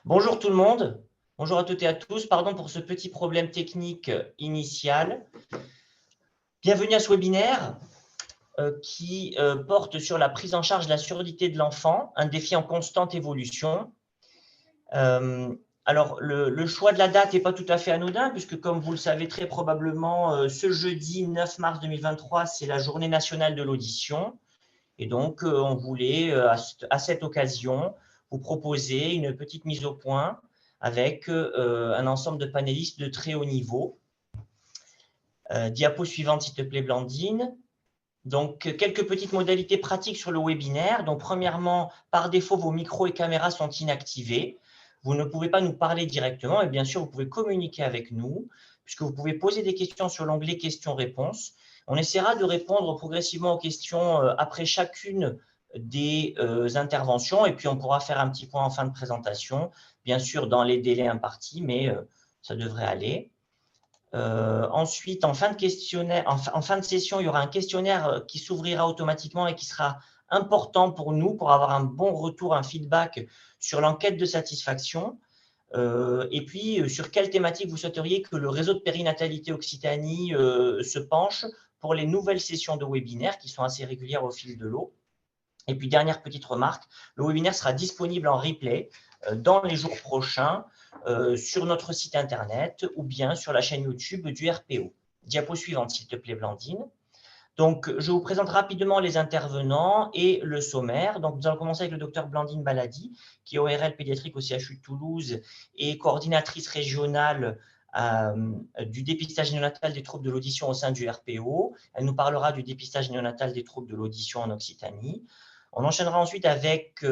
Bonjour tout le monde, bonjour à toutes et à tous, pardon pour ce petit problème technique initial. Bienvenue à ce webinaire qui porte sur la prise en charge de la surdité de l'enfant, un défi en constante évolution. Alors, le choix de la date n'est pas tout à fait anodin, puisque comme vous le savez très probablement, ce jeudi 9 mars 2023, c'est la journée nationale de l'audition. Et donc, on voulait, à cette occasion, vous proposer une petite mise au point avec un ensemble de panélistes de très haut niveau. Diapo suivante, s'il te plaît, Blandine. Donc, quelques petites modalités pratiques sur le webinaire. Donc, premièrement, par défaut, vos micros et caméras sont inactivés. Vous ne pouvez pas nous parler directement et bien sûr, vous pouvez communiquer avec nous puisque vous pouvez poser des questions sur l'onglet questions-réponses. On essaiera de répondre progressivement aux questions après chacune des interventions et puis on pourra faire un petit point en fin de présentation, bien sûr dans les délais impartis, mais ça devrait aller. Ensuite, en fin de session, il y aura un questionnaire qui s'ouvrira automatiquement et qui sera important pour nous pour avoir un bon retour, un feedback sur l'enquête de satisfaction. Et puis, sur quelle thématique vous souhaiteriez que le réseau de périnatalité Occitanie se penche pour les nouvelles sessions de webinaire qui sont assez régulières au fil de l'eau. Et puis, dernière petite remarque, le webinaire sera disponible en replay dans les jours prochains sur notre site internet ou bien sur la chaîne YouTube du RPO. Diapo suivante, s'il te plaît, Blandine. Donc, je vous présente rapidement les intervenants et le sommaire. Donc, nous allons commencer avec le docteur Blandine Baladi, qui est ORL pédiatrique au CHU de Toulouse et coordinatrice régionale du dépistage néonatal des troubles de l'audition au sein du RPO. Elle nous parlera du dépistage néonatal des troubles de l'audition en Occitanie. On enchaînera ensuite avec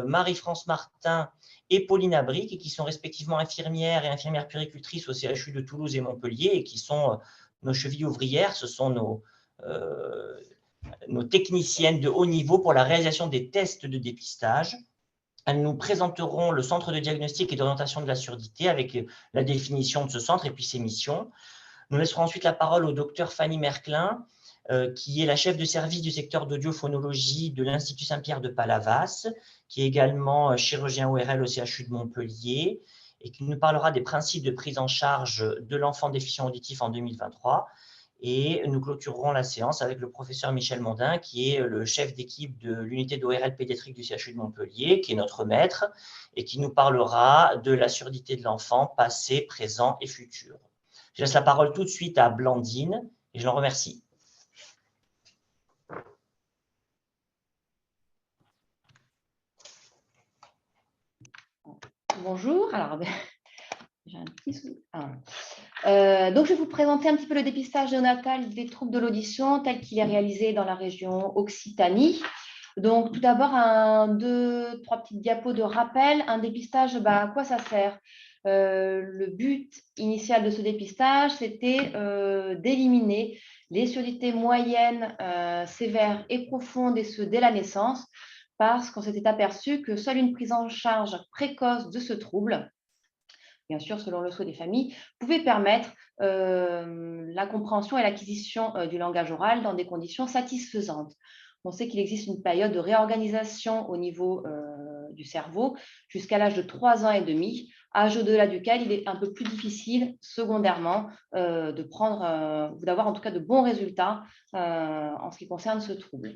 Marie-France Martin et Pauline Abric, qui sont respectivement infirmières et infirmières puéricultrices au CHU de Toulouse et Montpellier, et qui sont nos chevilles ouvrières. Ce sont nos techniciennes de haut niveau pour la réalisation des tests de dépistage. Elles nous présenteront le centre de diagnostic et d'orientation de la surdité avec la définition de ce centre et puis ses missions. Nous laisserons ensuite la parole au docteur Fanny Merclin, qui est la chef de service du secteur d'audiophonologie de l'Institut Saint-Pierre de Palavas, qui est également chirurgien ORL au CHU de Montpellier et qui nous parlera des principes de prise en charge de l'enfant déficient auditif en 2023. Et nous clôturerons la séance avec le professeur Michel Mondin, qui est le chef d'équipe de l'unité d'ORL pédiatrique du CHU de Montpellier, qui est notre maître, et qui nous parlera de la surdité de l'enfant, passé, présent et futur. Je laisse la parole tout de suite à Blandine, et je l'en remercie. Bonjour, alors j'ai un petit souci. Donc je vais vous présenter un petit peu le dépistage néonatal des troubles de l'audition tel qu'il est réalisé dans la région Occitanie. Donc tout d'abord, trois petites diapos de rappel. Un dépistage, à quoi ça sert? Le but initial de ce dépistage, c'était d'éliminer les surdités moyennes, sévères et profondes, et ce dès la naissance, parce qu'on s'était aperçu que seule une prise en charge précoce de ce trouble, bien sûr selon le souhait des familles, pouvait permettre la compréhension et l'acquisition du langage oral dans des conditions satisfaisantes. On sait qu'il existe une période de réorganisation au niveau du cerveau jusqu'à l'âge de 3 ans et demi, âge au-delà duquel il est un peu plus difficile secondairement d'avoir en tout cas de bons résultats en ce qui concerne ce trouble.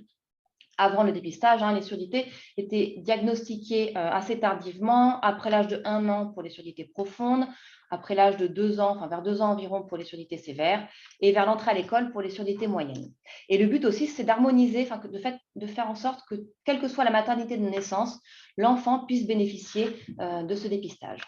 Avant le dépistage, les surdités étaient diagnostiquées assez tardivement, après l'âge de 1 an pour les surdités profondes, après l'âge de 2 ans, vers 2 ans environ pour les surdités sévères, et vers l'entrée à l'école pour les surdités moyennes. Et le but aussi, c'est d'harmoniser, de faire en sorte que, quelle que soit la maternité de naissance, l'enfant puisse bénéficier de ce dépistage.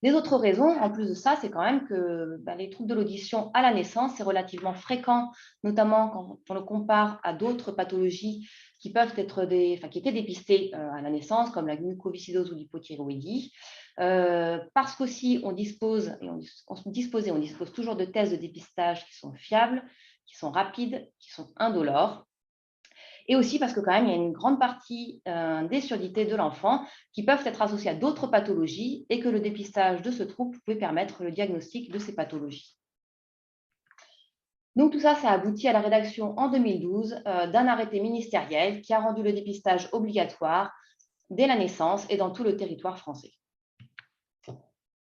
Les autres raisons, en plus de ça, c'est quand même que les troubles de l'audition à la naissance, c'est relativement fréquent, notamment quand on le compare à d'autres pathologies qui peuvent être qui étaient dépistées à la naissance, comme la mucoviscidose ou l'hypothyroïdie, parce qu'aussi on dispose toujours de tests de dépistage qui sont fiables, qui sont rapides, qui sont indolores. Et aussi parce que quand même, il y a une grande partie des surdités de l'enfant qui peuvent être associées à d'autres pathologies et que le dépistage de ce trouble pouvait permettre le diagnostic de ces pathologies. Donc tout ça, ça a abouti à la rédaction en 2012 d'un arrêté ministériel qui a rendu le dépistage obligatoire dès la naissance et dans tout le territoire français.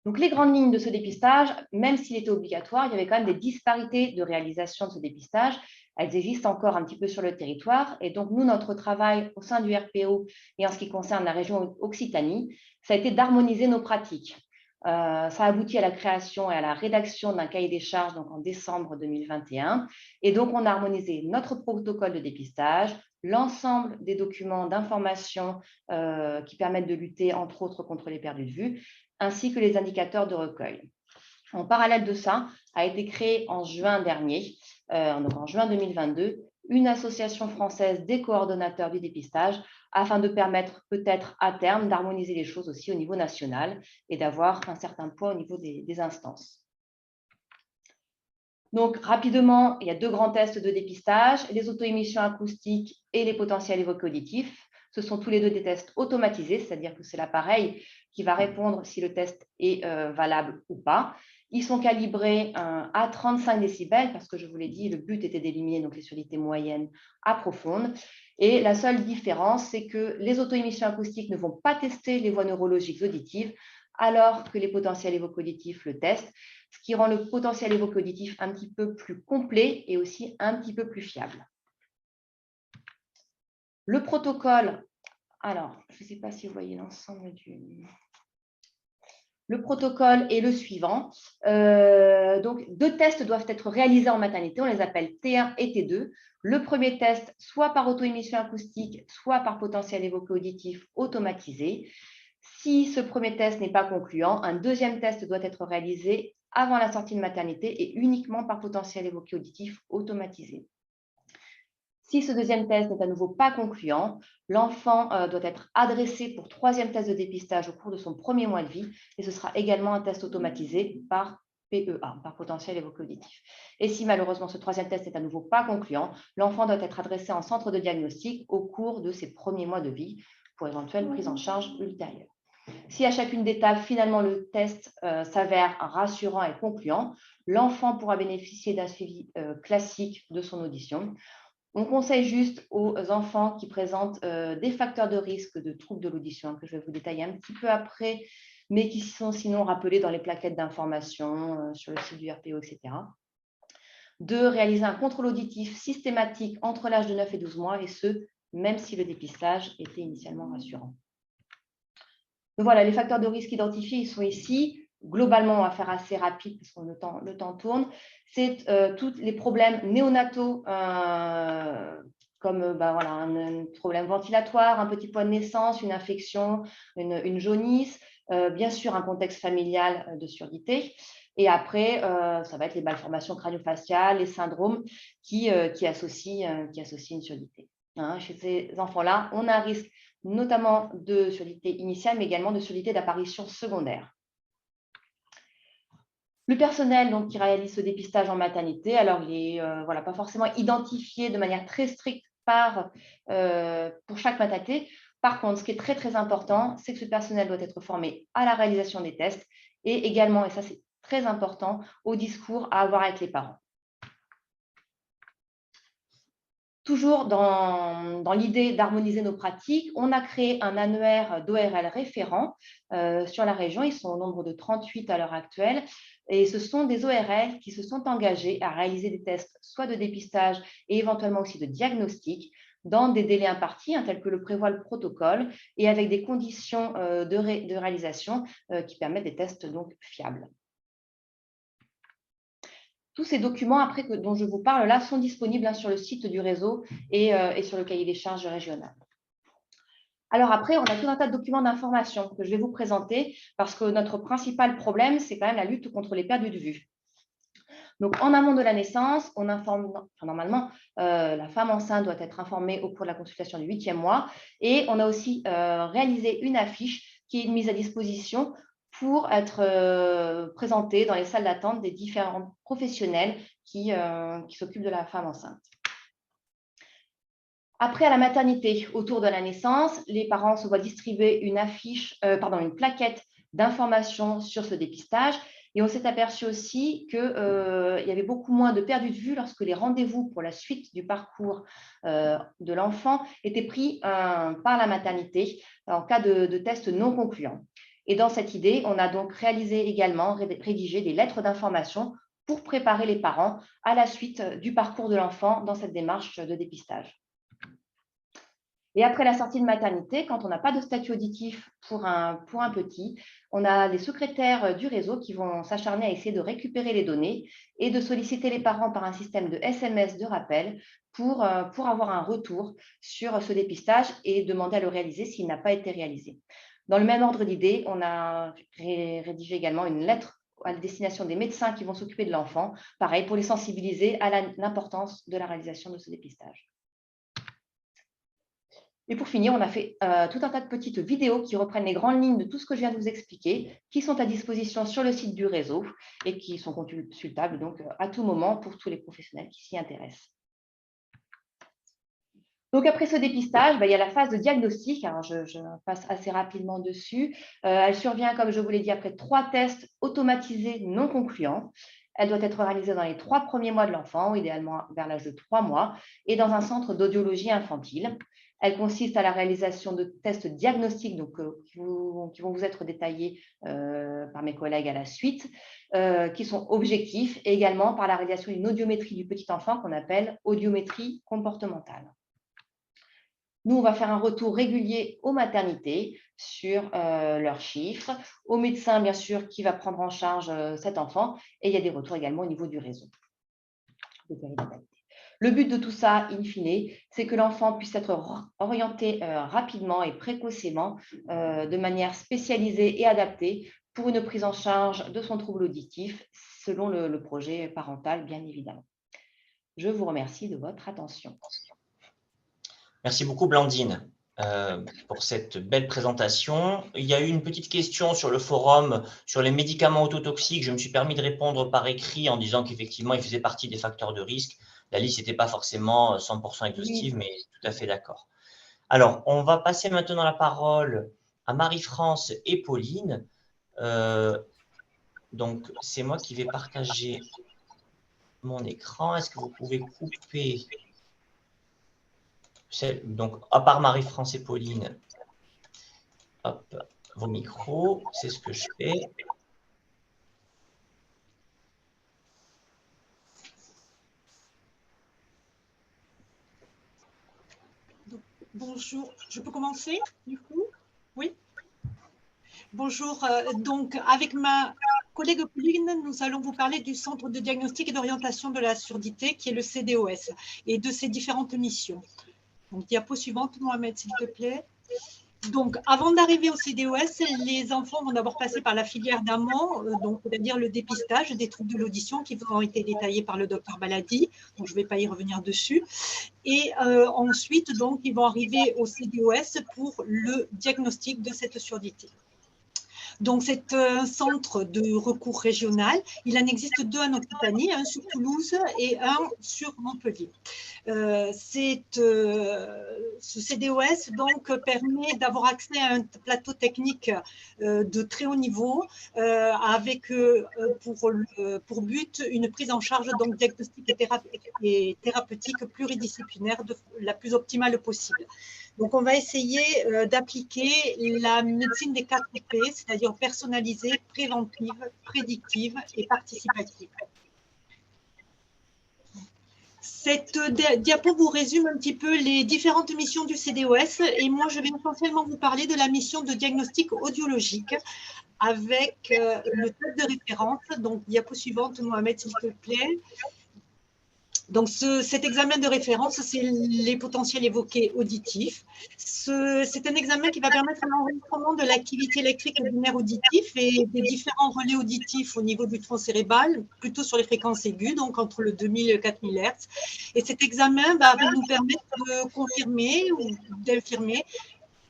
Donc, les grandes lignes de ce dépistage, même s'il était obligatoire, il y avait quand même des disparités de réalisation de ce dépistage. Elles existent encore un petit peu sur le territoire. Et donc, nous, notre travail au sein du RPO et en ce qui concerne la région Occitanie, ça a été d'harmoniser nos pratiques. Ça a abouti à la création et à la rédaction d'un cahier des charges donc en décembre 2021. Et donc, on a harmonisé notre protocole de dépistage, l'ensemble des documents d'information qui permettent de lutter, entre autres, contre les perdus de vue, ainsi que les indicateurs de recueil. En parallèle de ça, a été créée en juin dernier, donc en juin 2022, une association française des coordonnateurs du dépistage afin de permettre peut-être à terme d'harmoniser les choses aussi au niveau national et d'avoir un certain poids au niveau des instances. Donc, rapidement, il y a 2 grands tests de dépistage, les auto-émissions acoustiques et les potentiels évoco-auditifs. Ce sont tous les 2 des tests automatisés, c'est-à-dire que c'est l'appareil qui va répondre si le test est valable ou pas. Ils sont calibrés à 35 décibels parce que je vous l'ai dit, le but était d'éliminer donc les sonorités moyennes à profondes. Et la seule différence, c'est que les auto-émissions acoustiques ne vont pas tester les voies neurologiques auditives, alors que les potentiels évoco-auditifs le testent, ce qui rend le potentiel évoco-auditif un petit peu plus complet et aussi un petit peu plus fiable. Le protocole, alors, je ne sais pas si vous voyez l'ensemble du... Le protocole est le suivant. Donc, 2 tests doivent être réalisés en maternité. On les appelle T1 et T2. Le premier test, soit par auto-émission acoustique, soit par potentiel évoco-auditif automatisé. Si ce premier test n'est pas concluant, un deuxième test doit être réalisé avant la sortie de maternité et uniquement par potentiel évoco-auditif automatisé. Si ce deuxième test n'est à nouveau pas concluant, l'enfant doit être adressé pour 3e test de dépistage au cours de son premier mois de vie et ce sera également un test automatisé par PEA, par potentiel évoco-auditif. Et si malheureusement ce 3e test n'est à nouveau pas concluant, l'enfant doit être adressé en centre de diagnostic au cours de ses premiers mois de vie pour éventuelle prise en charge ultérieure. Si à chacune d'étapes, finalement, le test s'avère rassurant et concluant, l'enfant pourra bénéficier d'un suivi classique de son audition. On conseille juste aux enfants qui présentent des facteurs de risque de troubles de l'audition, que je vais vous détailler un petit peu après, mais qui sont sinon rappelés dans les plaquettes d'information sur le site du RPO, etc. De réaliser un contrôle auditif systématique entre l'âge de 9 et 12 mois, et ce, même si le dépistage était initialement rassurant. Donc voilà, les facteurs de risque identifiés, ils sont ici. Globalement, on va faire assez rapide parce que le temps tourne. C'est tous les problèmes néonataux, comme voilà, un problème ventilatoire, un petit poids de naissance, une infection, une jaunisse, bien sûr un contexte familial de surdité. Et après, ça va être les malformations crânio-faciales, les syndromes qui associent une surdité. Hein, chez ces enfants-là, on a un risque notamment de surdité initiale, mais également de surdité d'apparition secondaire. Le personnel donc, qui réalise ce dépistage en maternité, alors il n'est pas forcément identifié de manière très stricte pour chaque maternité. Par contre, ce qui est très, très important, c'est que ce personnel doit être formé à la réalisation des tests et également, et ça c'est très important, au discours à avoir avec les parents. Toujours dans l'idée d'harmoniser nos pratiques, on a créé un annuaire d'ORL référents sur la région. Ils sont au nombre de 38 à l'heure actuelle. Et ce sont des ORL qui se sont engagés à réaliser des tests, soit de dépistage et éventuellement aussi de diagnostic, dans des délais impartis, tels que le prévoit le protocole, et avec des conditions de réalisation qui permettent des tests donc fiables. Tous ces documents après dont je vous parle là sont disponibles sur le site du réseau et sur le cahier des charges régional. Alors après, on a tout un tas de documents d'information que je vais vous présenter parce que notre principal problème, c'est quand même la lutte contre les perdus de vue. Donc, en amont de la naissance, on informe, normalement, la femme enceinte doit être informée au cours de la consultation du 8e mois et on a aussi réalisé une affiche qui est mise à disposition pour être présentée dans les salles d'attente des différents professionnels qui s'occupent de la femme enceinte. Après, à la maternité, autour de la naissance, les parents se voient distribuer une plaquette d'informations sur ce dépistage. Et on s'est aperçu aussi qu'il y avait beaucoup moins de perdus de vue lorsque les rendez-vous pour la suite du parcours de l'enfant étaient pris par la maternité en cas de test non concluant. Et dans cette idée, on a donc rédigé des lettres d'information pour préparer les parents à la suite du parcours de l'enfant dans cette démarche de dépistage. Et après la sortie de maternité, quand on n'a pas de statut auditif pour un petit, on a les secrétaires du réseau qui vont s'acharner à essayer de récupérer les données et de solliciter les parents par un système de SMS de rappel pour avoir un retour sur ce dépistage et demander à le réaliser s'il n'a pas été réalisé. Dans le même ordre d'idée, on a rédigé également une lettre à la destination des médecins qui vont s'occuper de l'enfant, pareil, pour les sensibiliser à l'importance de la réalisation de ce dépistage. Et pour finir, on a fait tout un tas de petites vidéos qui reprennent les grandes lignes de tout ce que je viens de vous expliquer, qui sont à disposition sur le site du réseau et qui sont consultables donc à tout moment pour tous les professionnels qui s'y intéressent. Donc, après ce dépistage, il y a la phase de diagnostic. Alors, je passe assez rapidement dessus. Elle survient, comme je vous l'ai dit, après 3 tests automatisés non concluants. Elle doit être réalisée dans les 3 premiers mois de l'enfant, idéalement vers l'âge de 3 mois, et dans un centre d'audiologie infantile. Elle consiste à la réalisation de tests diagnostiques donc, qui vont vous être détaillés par mes collègues à la suite, qui sont objectifs, et également par la réalisation d'une audiométrie du petit enfant qu'on appelle audiométrie comportementale. Nous, on va faire un retour régulier aux maternités sur leurs chiffres, au médecin, bien sûr, qui va prendre en charge cet enfant, et il y a des retours également au niveau du réseau de périnatalité. Le but de tout ça, in fine, c'est que l'enfant puisse être orienté rapidement et précocement, de manière spécialisée et adaptée pour une prise en charge de son trouble auditif, selon le projet parental, bien évidemment. Je vous remercie de votre attention. Merci beaucoup, Blandine, pour cette belle présentation. Il y a eu une petite question sur le forum sur les médicaments autotoxiques. Je me suis permis de répondre par écrit en disant qu'effectivement, ils faisaient partie des facteurs de risque. La liste n'était pas forcément 100% exhaustive, mais tout à fait d'accord. Alors, on va passer maintenant la parole à Marie-France et Pauline. Donc, c'est moi qui vais partager mon écran. Est-ce que vous pouvez couper... Donc, à part Marie-France et Pauline, hop, vos micros, c'est ce que je fais. Donc, bonjour, je peux commencer du coup? Oui. Bonjour, donc avec ma collègue Pauline, nous allons vous parler du Centre de diagnostic et d'orientation de la surdité qui est le CDOS et de ses différentes missions. Donc, diapo suivante, Mohamed, s'il te plaît. Donc, avant d'arriver au CDOS, les enfants vont d'abord passer par la filière d'amont, c'est-à-dire le dépistage des troubles de l'audition qui ont été détaillés par le docteur Baladi. Donc, je ne vais pas y revenir dessus. Et ensuite, donc, ils vont arriver au CDOS pour le diagnostic de cette surdité. Donc, c'est un centre de recours régional. Il en existe 2 en Occitanie, un sur Toulouse et un sur Montpellier. Ce CDOS donc, permet d'avoir accès à un plateau technique de très haut niveau avec pour but une prise en charge donc, diagnostique et thérapeutique pluridisciplinaire la plus optimale possible. Donc, on va essayer d'appliquer la médecine des 4 P, c'est-à-dire personnalisée, préventive, prédictive et participative. Cette diapo vous résume un petit peu les différentes missions du CDOS et moi, je vais essentiellement vous parler de la mission de diagnostic audiologique avec le test de référence. Donc, diapo suivante, Mohamed, s'il te plaît. Donc, cet examen de référence, c'est les potentiels évoqués auditifs. C'est un examen qui va permettre l'enregistrement de l'activité électrique du nerf auditif et des différents relais auditifs au niveau du tronc cérébral, plutôt sur les fréquences aiguës, donc entre le 2000 et 4000 Hz. Et cet examen va nous permettre de confirmer ou d'infirmer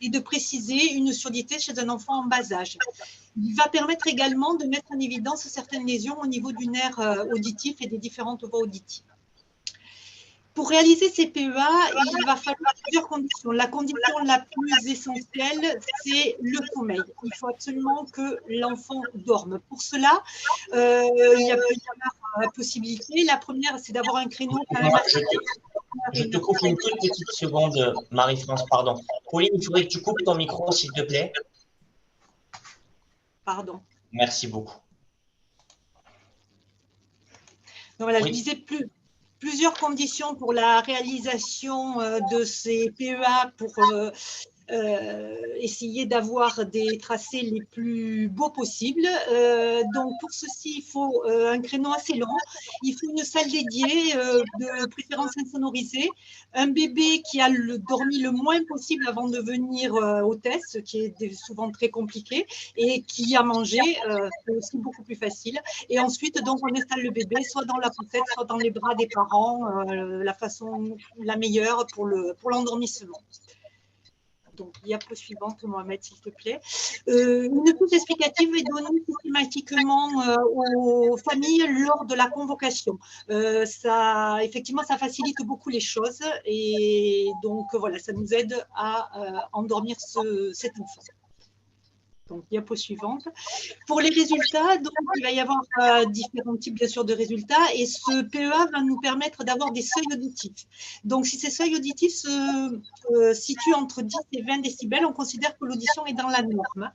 et de préciser une surdité chez un enfant en bas âge. Il va permettre également de mettre en évidence certaines lésions au niveau du nerf auditif et des différentes voies auditives. Pour réaliser ces PEA, il va falloir plusieurs conditions. La condition la plus essentielle, c'est le sommeil. Il faut absolument que l'enfant dorme. Pour cela, il y a plusieurs possibilités. La première, c'est d'avoir un créneau. Je te coupe une toute petite seconde, Marie-France, pardon. Pauline, il faudrait que tu coupes ton micro, s'il te plaît. Pardon. Merci beaucoup. Donc voilà, Oui. je disais plusieurs conditions pour la réalisation de ces PEA pour essayer d'avoir des tracés les plus beaux possibles. Donc pour ceci, il faut un créneau assez long, il faut une salle dédiée, de préférence insonorisée, un bébé qui a dormi le moins possible avant de venir au test, ce qui est souvent très compliqué, et qui a mangé, c'est aussi beaucoup plus facile. Et ensuite, donc, on installe le bébé soit dans la poussette, soit dans les bras des parents, la façon la meilleure pour l'endormissement. Donc, diapo suivante, Mohamed, s'il te plaît. Une fiche explicative est donnée systématiquement aux familles lors de la convocation. Effectivement, ça facilite beaucoup les choses et donc, voilà, ça nous aide à endormir cet enfant. Donc, diapo suivante. Pour les résultats, donc, il va y avoir différents types, bien sûr, de résultats. Et ce PEA va nous permettre d'avoir des seuils auditifs. Donc, si ces seuils auditifs se situent entre 10 et 20 décibels, on considère que l'audition est dans la norme.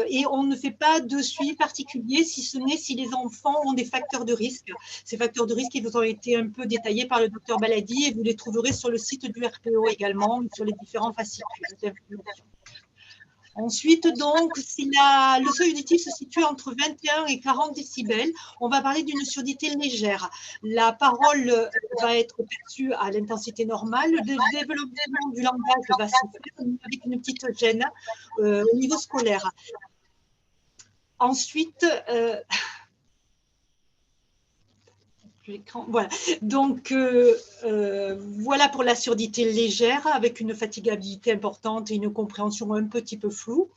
Et on ne fait pas de suivi particulier, si ce n'est si les enfants ont des facteurs de risque. Ces facteurs de risque, ils vous ont été un peu détaillés par le docteur Baladi et vous les trouverez sur le site du RPO également, sur les différents fascicules d'information. Ensuite, donc, si le seuil auditif se situe entre 21 et 40 décibels, on va parler d'une surdité légère. La parole va être perçue à l'intensité normale. Le développement du langage va se faire avec une petite gêne au niveau scolaire. Ensuite, voilà. Donc, voilà pour la surdité légère avec une fatigabilité importante et une compréhension un petit peu floue.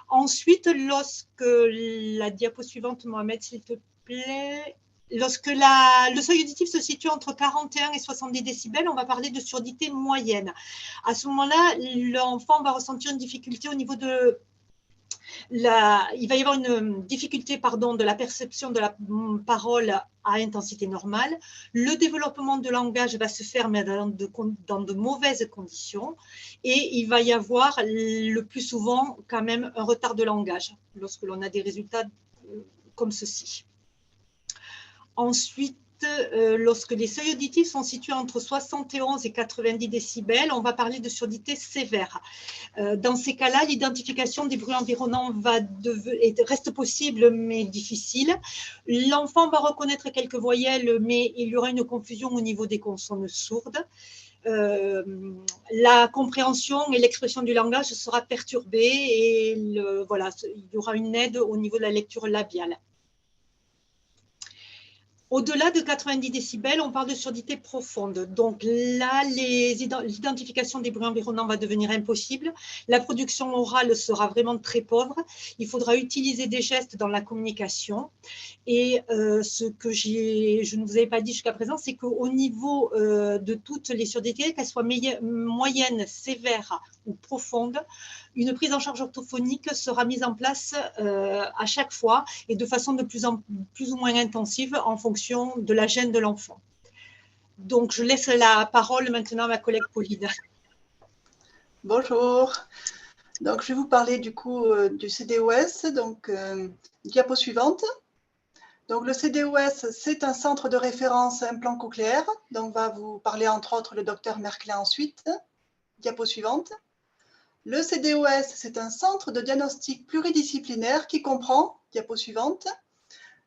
Ensuite, lorsque la diapo suivante, Mohamed, s'il te plaît, lorsque le seuil auditif se situe entre 41 et 70 décibels, on va parler de surdité moyenne. À ce moment-là, l'enfant va ressentir une difficulté au niveau de il va y avoir une difficulté de la perception de la parole à intensité normale. Le développement de langage va se faire mais dans de mauvaises conditions et il va y avoir le plus souvent quand même un retard de langage lorsque l'on a des résultats comme ceci. Ensuite, lorsque les seuils auditifs sont situés entre 71 et 90 décibels, on va parler de surdité sévère. Dans ces cas-là, l'identification des bruits environnants reste possible, mais difficile. L'enfant va reconnaître quelques voyelles, mais il y aura une confusion au niveau des consonnes sourdes. La compréhension et l'expression du langage sera perturbée et il y aura une aide au niveau de la lecture labiale. Au-delà de 90 décibels, on parle de surdité profonde. Donc là, l'identification des bruits environnants va devenir impossible. La production orale sera vraiment très pauvre. Il faudra utiliser des gestes dans la communication. Et ce que je ne vous avais pas dit jusqu'à présent, c'est qu'au niveau de toutes les surdités, qu'elles soient moyennes, sévères ou profondes, une prise en charge orthophonique sera mise en place à chaque fois et de façon de plus ou moins intensive en fonction de la gêne de l'enfant. Donc, je laisse la parole maintenant à ma collègue Pauline. Bonjour. Donc, je vais vous parler du coup du CDOS. Donc, diapo suivante. Donc, le CDOS, c'est un centre de référence implant cochléaire. Donc, va vous parler entre autres le docteur Merklin ensuite. Diapo suivante. Le CDOS, c'est un centre de diagnostic pluridisciplinaire qui comprend, diapo suivante,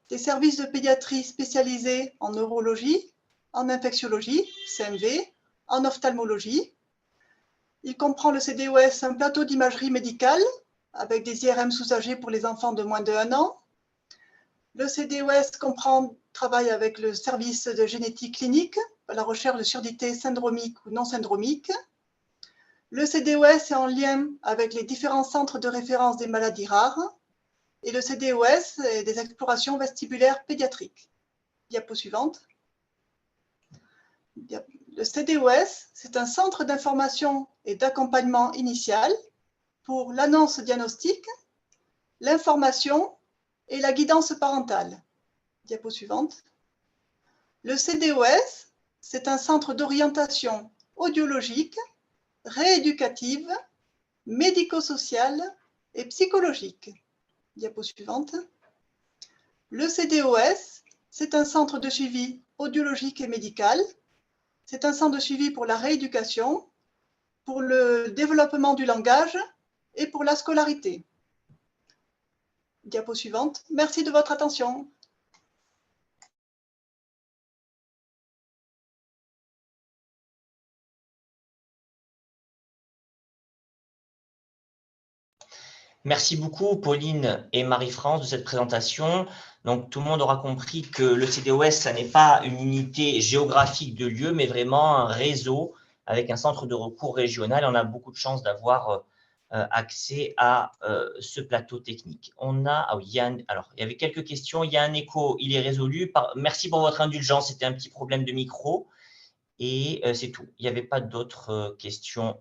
des services de pédiatrie spécialisés en neurologie, en infectiologie, CMV, en ophtalmologie. Il comprend le CDOS un plateau d'imagerie médicale avec des IRM sous-âgés pour les enfants de moins de 1 an. Le CDOS travaille avec le service de génétique clinique, à la recherche de surdité syndromique ou non syndromique. Le CDOS est en lien avec les différents centres de référence des maladies rares et le CDOS est des explorations vestibulaires pédiatriques. Diapo suivante. Le CDOS, c'est un centre d'information et d'accompagnement initial pour l'annonce diagnostique, l'information et la guidance parentale. Diapo suivante. Le CDOS, c'est un centre d'orientation audiologique, rééducative, médico-sociale et psychologique. Diapo suivante. Le CDOS, c'est un centre de suivi audiologique et médical. C'est un centre de suivi pour la rééducation, pour le développement du langage et pour la scolarité. Diapo suivante. Merci de votre attention. Merci beaucoup, Pauline et Marie-France, de cette présentation. Donc, tout le monde aura compris que le CDOS, ça n'est pas une unité géographique de lieu, mais vraiment un réseau avec un centre de recours régional. On a beaucoup de chance d'avoir accès à ce plateau technique. Il y avait quelques questions. Il y a un écho, il est résolu. Merci pour votre indulgence. C'était un petit problème de micro. Et c'est tout. Il n'y avait pas d'autres questions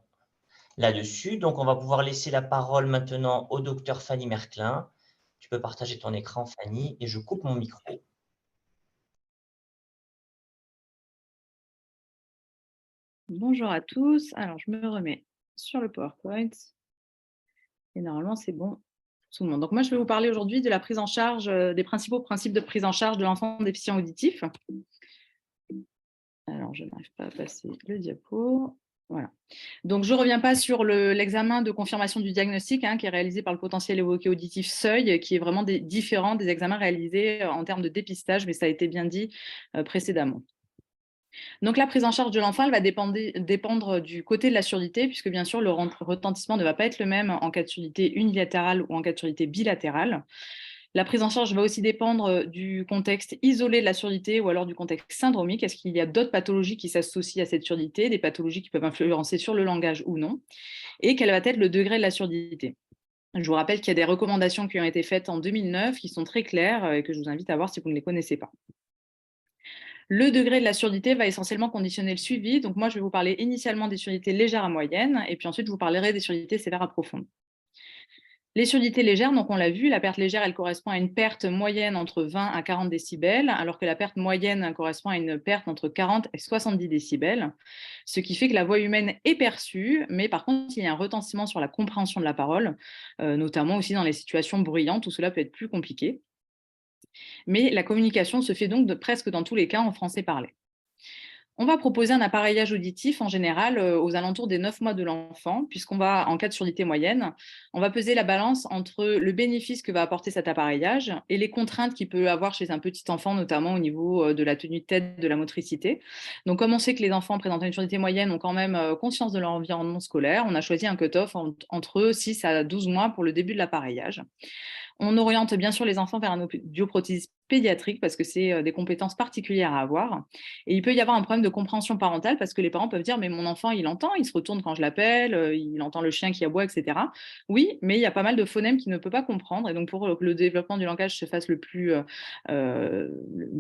là-dessus. Donc, on va pouvoir laisser la parole maintenant au docteur Fanny Merclin. Tu peux partager ton écran, Fanny, et je coupe mon micro. Bonjour à tous. Alors, je me remets sur le PowerPoint. Et normalement, c'est bon pour tout le monde. Donc, moi, je vais vous parler aujourd'hui de la prise en charge, des principaux principes de prise en charge de l'enfant déficient auditif. Alors, je n'arrive pas à passer le diapo. Voilà. Donc, je ne reviens pas sur l'examen de confirmation du diagnostic qui est réalisé par le potentiel évoqué auditif seuil, qui est vraiment différent des examens réalisés en termes de dépistage, mais ça a été bien dit précédemment. Donc, la prise en charge de l'enfant, elle va dépendre du côté de la surdité, puisque bien sûr, le retentissement ne va pas être le même en cas de surdité unilatérale ou en cas de surdité bilatérale. La prise en charge va aussi dépendre du contexte isolé de la surdité ou alors du contexte syndromique. Est-ce qu'il y a d'autres pathologies qui s'associent à cette surdité, des pathologies qui peuvent influencer sur le langage ou non, et quel va être le degré de la surdité. Je vous rappelle qu'il y a des recommandations qui ont été faites en 2009 qui sont très claires et que je vous invite à voir si vous ne les connaissez pas. Le degré de la surdité va essentiellement conditionner le suivi. Donc, moi, je vais vous parler initialement des surdités légères à moyennes, et puis ensuite, je vous parlerai des surdités sévères à profondes. Les surdités légères, donc on l'a vu, la perte légère, elle correspond à une perte moyenne entre 20 à 40 décibels, alors que la perte moyenne correspond à une perte entre 40 et 70 décibels, ce qui fait que la voix humaine est perçue, mais par contre, il y a un retentissement sur la compréhension de la parole, notamment aussi dans les situations bruyantes où cela peut être plus compliqué. Mais la communication se fait donc presque dans tous les cas en français parlé. On va proposer un appareillage auditif en général aux alentours des 9 mois de l'enfant, puisqu'on va, en cas de surdité moyenne, on va peser la balance entre le bénéfice que va apporter cet appareillage et les contraintes qu'il peut avoir chez un petit enfant, notamment au niveau de la tenue de tête, de la motricité. Donc, comme on sait que les enfants présentant une surdité moyenne ont quand même conscience de leur environnement scolaire, on a choisi un cut-off entre 6 à 12 mois pour le début de l'appareillage. On oriente bien sûr les enfants vers un audioprothésiste pédiatrique parce que c'est des compétences particulières à avoir. Et il peut y avoir un problème de compréhension parentale parce que les parents peuvent dire « mais mon enfant, il entend, il se retourne quand je l'appelle, il entend le chien qui aboie, etc. » Oui, mais il y a pas mal de phonèmes qu'il ne peut pas comprendre. Et donc, pour que le développement du langage se fasse de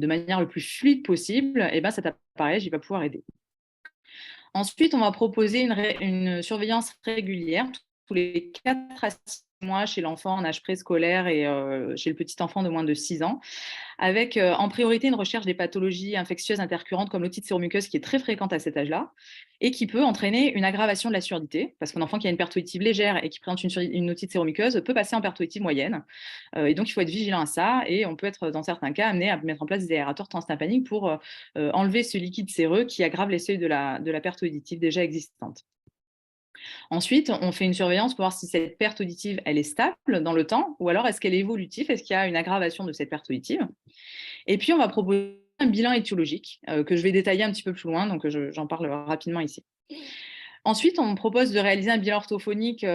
manière le plus fluide possible, et ben, cet appareillage, il va pouvoir aider. Ensuite, on va proposer une surveillance régulière tous les 4 à 6 mois chez l'enfant en âge préscolaire et chez le petit enfant de moins de 6 ans, avec en priorité une recherche des pathologies infectieuses intercurrentes comme l'otite séromuqueuse qui est très fréquente à cet âge-là et qui peut entraîner une aggravation de la surdité, parce qu'un enfant qui a une perte auditive légère et qui présente une otite séromuqueuse peut passer en perte auditive moyenne. Et donc, il faut être vigilant à ça et on peut être, dans certains cas, amené à mettre en place des aérateurs transtympaniques pour enlever ce liquide séreux qui aggrave les seuils de la perte auditive déjà existante. Ensuite, on fait une surveillance pour voir si cette perte auditive, elle est stable dans le temps ou alors est-ce qu'elle est évolutive, est-ce qu'il y a une aggravation de cette perte auditive. Et puis, on va proposer un bilan étiologique que je vais détailler un petit peu plus loin, donc j'en parle rapidement ici. Ensuite, on propose de réaliser un bilan orthophonique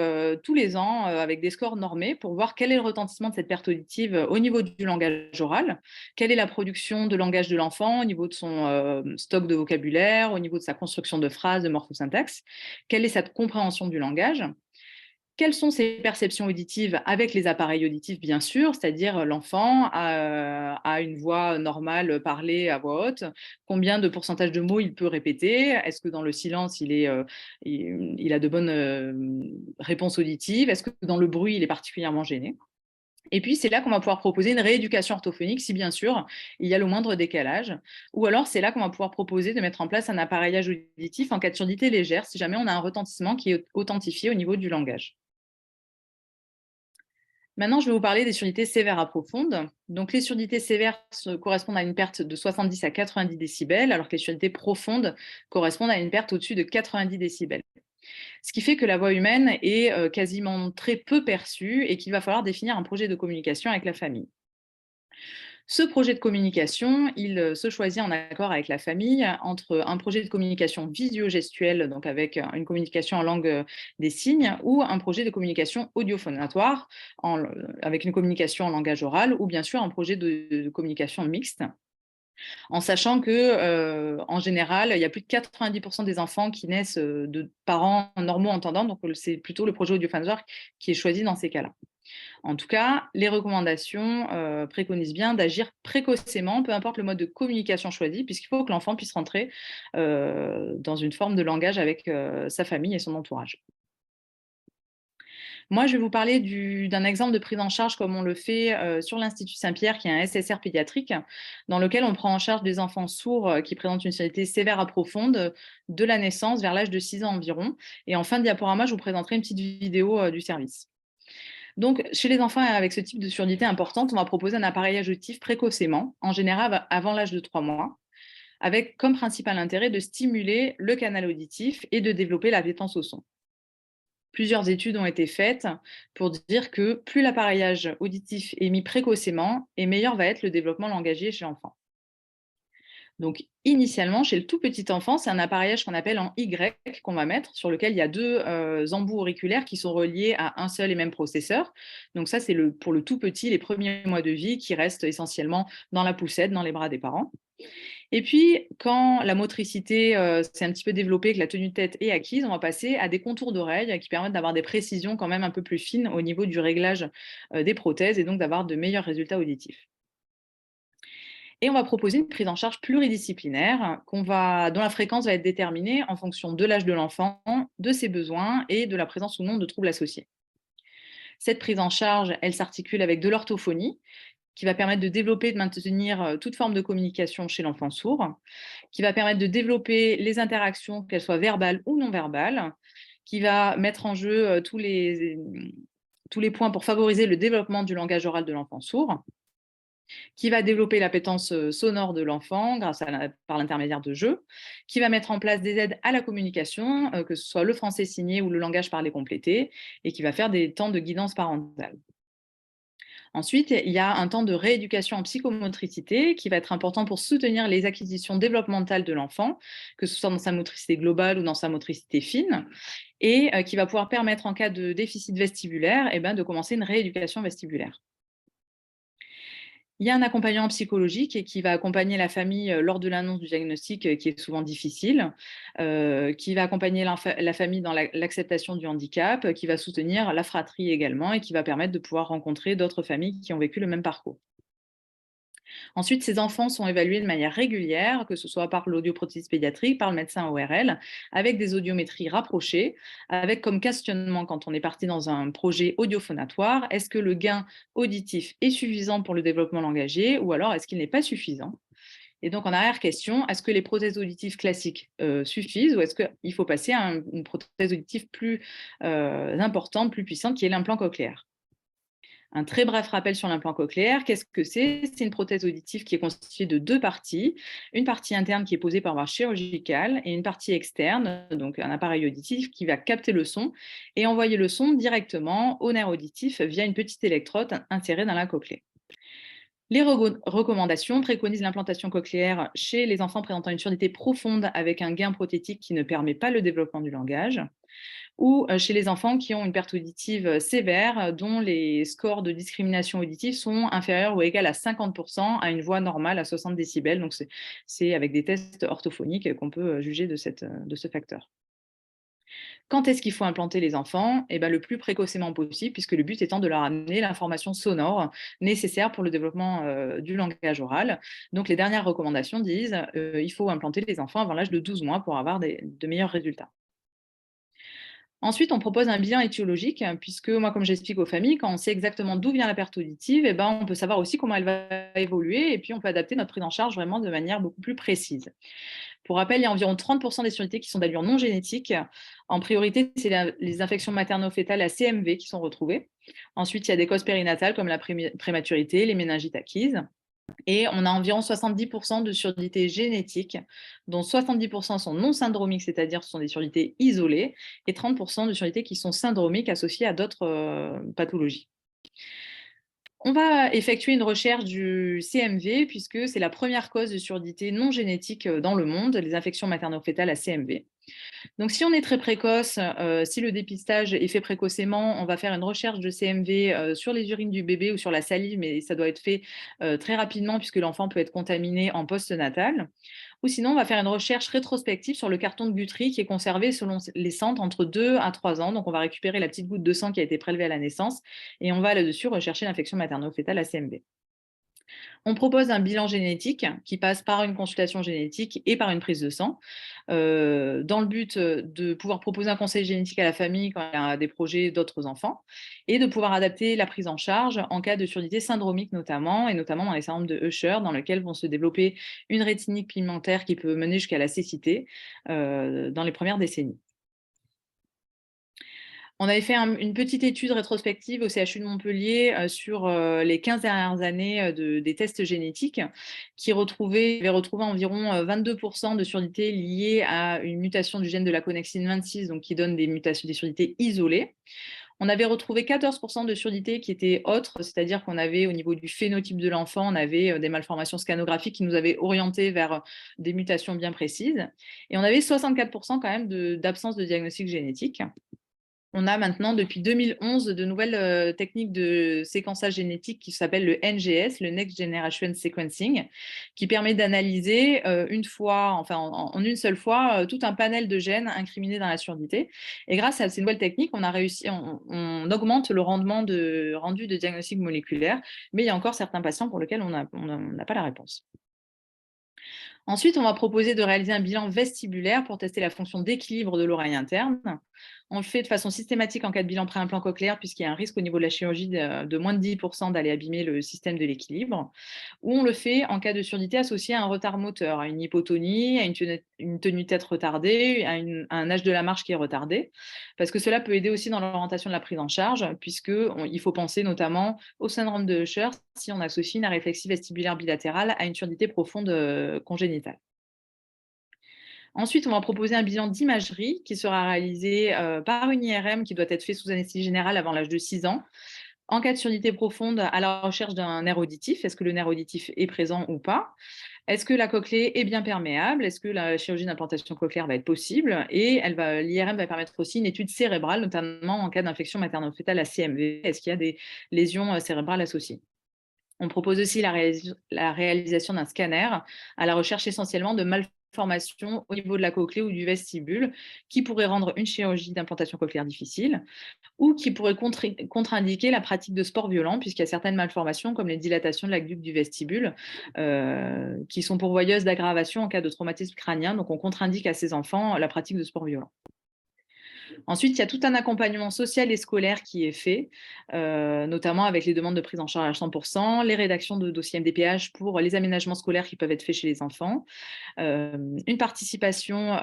tous les ans avec des scores normés pour voir quel est le retentissement de cette perte auditive au niveau du langage oral, quelle est la production de langage de l'enfant au niveau de son stock de vocabulaire, au niveau de sa construction de phrases, de morphosyntaxe, quelle est sa compréhension du langage. Quelles sont ses perceptions auditives avec les appareils auditifs, bien sûr, c'est-à-dire l'enfant a une voix normale parlée à voix haute, combien de pourcentage de mots il peut répéter, est-ce que dans le silence il a de bonnes réponses auditives, est-ce que dans le bruit il est particulièrement gêné. Et puis, c'est là qu'on va pouvoir proposer une rééducation orthophonique, si bien sûr, il y a le moindre décalage. Ou alors, c'est là qu'on va pouvoir proposer de mettre en place un appareillage auditif en cas de surdité légère, si jamais on a un retentissement qui est authentifié au niveau du langage. Maintenant, je vais vous parler des surdités sévères à profondes. Donc, les surdités sévères correspondent à une perte de 70 à 90 décibels, alors que les surdités profondes correspondent à une perte au-dessus de 90 décibels. Ce qui fait que la voix humaine est quasiment très peu perçue et qu'il va falloir définir un projet de communication avec la famille. Ce projet de communication, il se choisit en accord avec la famille entre un projet de communication visio-gestuelle, donc avec une communication en langue des signes, ou un projet de communication audiophonatoire, avec une communication en langage oral, ou bien sûr un projet de communication mixte. En sachant que, en général, il y a plus de 90% des enfants qui naissent de parents normaux entendants, donc c'est plutôt le projet audiophonatoire qui est choisi dans ces cas-là. En tout cas, les recommandations préconisent bien d'agir précocement, peu importe le mode de communication choisi, puisqu'il faut que l'enfant puisse rentrer dans une forme de langage avec sa famille et son entourage. Moi, je vais vous parler d'un exemple de prise en charge comme on le fait sur l'Institut Saint-Pierre, qui est un SSR pédiatrique, dans lequel on prend en charge des enfants sourds qui présentent une surdité sévère à profonde de la naissance vers l'âge de 6 ans environ. Et en fin de diaporama, je vous présenterai une petite vidéo du service. Donc, chez les enfants avec ce type de surdité importante, on va proposer un appareillage auditif précocement, en général avant l'âge de 3 mois, avec comme principal intérêt de stimuler le canal auditif et de développer l'appétence au son. Plusieurs études ont été faites pour dire que plus l'appareillage auditif est mis précocement, et meilleur va être le développement langagier chez l'enfant. Donc, initialement, chez le tout petit enfant, c'est un appareillage qu'on appelle en Y qu'on va mettre, sur lequel il y a deux embouts auriculaires qui sont reliés à un seul et même processeur. Donc ça, c'est pour le tout petit, les premiers mois de vie, qui restent essentiellement dans la poussette, dans les bras des parents. Et puis, quand la motricité s'est un petit peu développée, que la tenue de tête est acquise, on va passer à des contours d'oreilles qui permettent d'avoir des précisions quand même un peu plus fines au niveau du réglage des prothèses et donc d'avoir de meilleurs résultats auditifs. Et on va proposer une prise en charge pluridisciplinaire dont la fréquence va être déterminée en fonction de l'âge de l'enfant, de ses besoins et de la présence ou non de troubles associés. Cette prise en charge, elle s'articule avec de l'orthophonie, qui va permettre de développer et de maintenir toute forme de communication chez l'enfant sourd, qui va permettre de développer les interactions, qu'elles soient verbales ou non verbales, qui va mettre en jeu tous les points pour favoriser le développement du langage oral de l'enfant sourd, qui va développer l'appétence sonore de l'enfant par l'intermédiaire de jeux, qui va mettre en place des aides à la communication, que ce soit le français signé ou le langage parlé complété, et qui va faire des temps de guidance parentale. Ensuite, il y a un temps de rééducation en psychomotricité qui va être important pour soutenir les acquisitions développementales de l'enfant, que ce soit dans sa motricité globale ou dans sa motricité fine, et qui va pouvoir permettre, en cas de déficit vestibulaire, de commencer une rééducation vestibulaire. Il y a un accompagnement psychologique qui va accompagner la famille lors de l'annonce du diagnostic qui est souvent difficile, qui va accompagner la famille dans l'acceptation du handicap, qui va soutenir la fratrie également et qui va permettre de pouvoir rencontrer d'autres familles qui ont vécu le même parcours. Ensuite, ces enfants sont évalués de manière régulière, que ce soit par l'audioprothésiste pédiatrique, par le médecin ORL, avec des audiométries rapprochées, avec comme questionnement, quand on est parti dans un projet audiophonatoire, est-ce que le gain auditif est suffisant pour le développement langagier ou alors est-ce qu'il n'est pas suffisant? Et donc, en arrière-question, est-ce que les prothèses auditives classiques suffisent ou est-ce qu'il faut passer à une prothèse auditive plus importante, plus puissante, qui est l'implant cochléaire? Un très bref rappel sur l'implant cochléaire. Qu'est-ce que c'est? C'est une prothèse auditive qui est constituée de deux parties. Une partie interne qui est posée par voie chirurgicale et une partie externe, donc un appareil auditif qui va capter le son et envoyer le son directement au nerf auditif via une petite électrode insérée dans la cochlée. Les recommandations préconisent l'implantation cochléaire chez les enfants présentant une surdité profonde avec un gain prothétique qui ne permet pas le développement du langage, ou chez les enfants qui ont une perte auditive sévère, dont les scores de discrimination auditive sont inférieurs ou égaux à 50% à une voix normale à 60 décibels. Donc, c'est avec des tests orthophoniques qu'on peut juger de ce facteur. Quand est-ce qu'il faut implanter les enfants? Le plus précocement possible, puisque le but étant de leur amener l'information sonore nécessaire pour le développement du langage oral. Donc, les dernières recommandations disent qu'il faut implanter les enfants avant l'âge de 12 mois pour avoir de meilleurs résultats. Ensuite, on propose un bilan étiologique, puisque moi, comme j'explique aux familles, quand on sait exactement d'où vient la perte auditive, on peut savoir aussi comment elle va évoluer, et puis on peut adapter notre prise en charge vraiment de manière beaucoup plus précise. Pour rappel, il y a environ 30% des surdité qui sont d'allure non génétique. En priorité, c'est les infections materno-fétales à CMV qui sont retrouvées. Ensuite, il y a des causes périnatales comme la prématurité, les méningites acquises. Et on a environ 70% de surdité génétique, dont 70% sont non syndromiques, c'est-à-dire ce sont des surdités isolées, et 30% de surdités qui sont syndromiques associées à d'autres pathologies. On va effectuer une recherche du CMV puisque c'est la première cause de surdité non génétique dans le monde, les infections materno-fétales à CMV. Donc, si on est très précoce, si le dépistage est fait précocement, on va faire une recherche de CMV sur les urines du bébé ou sur la salive, mais ça doit être fait très rapidement puisque l'enfant peut être contaminé en post-natal. Ou sinon, on va faire une recherche rétrospective sur le carton de Guthrie qui est conservé selon les centres entre 2 à 3 ans. Donc, on va récupérer la petite goutte de sang qui a été prélevée à la naissance et on va là-dessus rechercher l'infection materno-fétale à CMV. On propose un bilan génétique qui passe par une consultation génétique et par une prise de sang, dans le but de pouvoir proposer un conseil génétique à la famille quand il y a des projets d'autres enfants, et de pouvoir adapter la prise en charge en cas de surdité syndromique notamment, et notamment dans les syndromes de Usher, dans lesquels vont se développer une rétinique pigmentaire qui peut mener jusqu'à la cécité dans les premières décennies. On avait fait une petite étude rétrospective au CHU de Montpellier sur les 15 dernières années des tests génétiques qui avait retrouvé environ 22% de surdité liées à une mutation du gène de la connexine 26, donc qui donne des surdités isolées. On avait retrouvé 14% de surdité qui étaient autres, c'est-à-dire qu'on avait au niveau du phénotype de l'enfant, on avait des malformations scanographiques qui nous avaient orientés vers des mutations bien précises. Et on avait 64% quand même d'absence de diagnostic génétique. On a maintenant, depuis 2011, de nouvelles techniques de séquençage génétique qui s'appellent le NGS, le Next Generation Sequencing, qui permet d'analyser en une seule fois, tout un panel de gènes incriminés dans la surdité. Et grâce à ces nouvelles techniques, on augmente le rendu de diagnostic moléculaire, mais il y a encore certains patients pour lesquels on n'a pas la réponse. Ensuite, on va proposer de réaliser un bilan vestibulaire pour tester la fonction d'équilibre de l'oreille interne. On le fait de façon systématique en cas de bilan préimplant cochléaire, puisqu'il y a un risque au niveau de la chirurgie de moins de 10% d'aller abîmer le système de l'équilibre. Ou on le fait en cas de surdité associée à un retard moteur, à une hypotonie, à une tenue tête retardée, à un âge de la marche qui est retardé, parce que cela peut aider aussi dans l'orientation de la prise en charge, puisqu'il faut penser notamment au syndrome de Usher si on associe une aréflexie vestibulaire bilatérale à une surdité profonde congénitale. Ensuite, on va proposer un bilan d'imagerie qui sera réalisé par une IRM qui doit être fait sous anesthésie générale avant l'âge de 6 ans. En cas de surdité profonde, à la recherche d'un nerf auditif, est-ce que le nerf auditif est présent ou pas? Est-ce que la cochlée est bien perméable? Est-ce que la chirurgie d'implantation cochléaire va être possible? Et l'IRM va permettre aussi une étude cérébrale, notamment en cas d'infection materno-fétale à CMV. Est-ce qu'il y a des lésions cérébrales associées? On propose aussi la réalisation d'un scanner à la recherche essentiellement de malformations au niveau de la cochlée ou du vestibule qui pourrait rendre une chirurgie d'implantation cochléaire difficile ou qui pourrait contre-indiquer la pratique de sports violents puisqu'il y a certaines malformations comme les dilatations de l'aqueduc du vestibule qui sont pourvoyeuses d'aggravation en cas de traumatisme crânien. Donc, on contre-indique à ces enfants la pratique de sports violents. Ensuite, il y a tout un accompagnement social et scolaire qui est fait, notamment avec les demandes de prise en charge à 100%, les rédactions de dossiers MDPH pour les aménagements scolaires qui peuvent être faits chez les enfants, une participation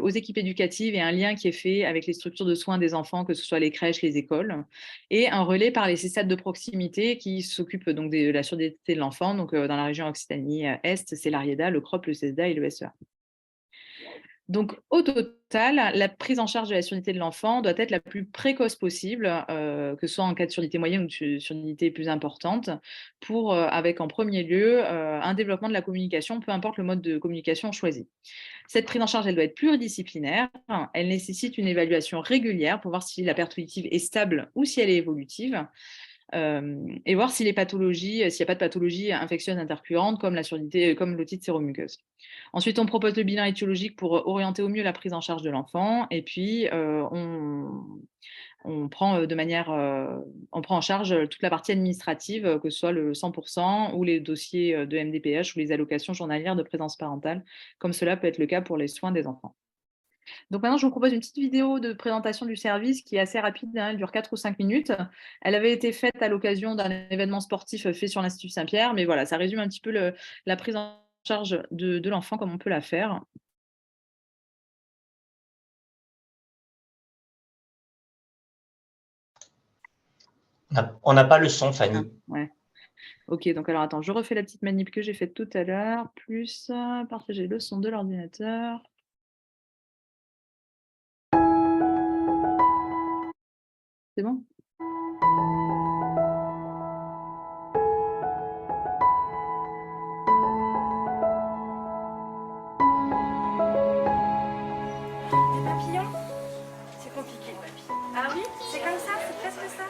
aux équipes éducatives et un lien qui est fait avec les structures de soins des enfants, que ce soit les crèches, les écoles, et un relais par les CESAD de proximité qui s'occupent donc de la surdité de l'enfant. Donc, dans la région Occitanie-Est, c'est l'ARIEDA, le CROP, le CESDA et le SEA. Donc, au total, la prise en charge de la surdité de l'enfant doit être la plus précoce possible, que ce soit en cas de surdité moyenne ou de surdité plus importante, avec en premier lieu un développement de la communication, peu importe le mode de communication choisi. Cette prise en charge, elle doit être pluridisciplinaire. Elle nécessite une évaluation régulière pour voir si la perte auditive est stable ou si elle est évolutive. Et voir s'il n'y a pas de pathologie infectieuse intercurrente comme la surdité, comme l'otite séromuqueuse. Ensuite, on propose le bilan étiologique pour orienter au mieux la prise en charge de l'enfant. Et puis, on prend en charge toute la partie administrative, que ce soit le 100% ou les dossiers de MDPH ou les allocations journalières de présence parentale, comme cela peut être le cas pour les soins des enfants. Donc maintenant, je vous propose une petite vidéo de présentation du service qui est assez rapide, elle dure 4 ou 5 minutes. Elle avait été faite à l'occasion d'un événement sportif fait sur l'Institut Saint-Pierre, mais voilà, ça résume un petit peu la prise en charge de l'enfant comme on peut la faire. On n'a pas le son, Fanny. Ouais. Ok, donc alors attends, je refais la petite manip que j'ai faite tout à l'heure, plus partager le son de l'ordinateur. C'est bon? Des papillons? C'est compliqué le papillon. Ah oui? C'est comme ça? C'est presque ça?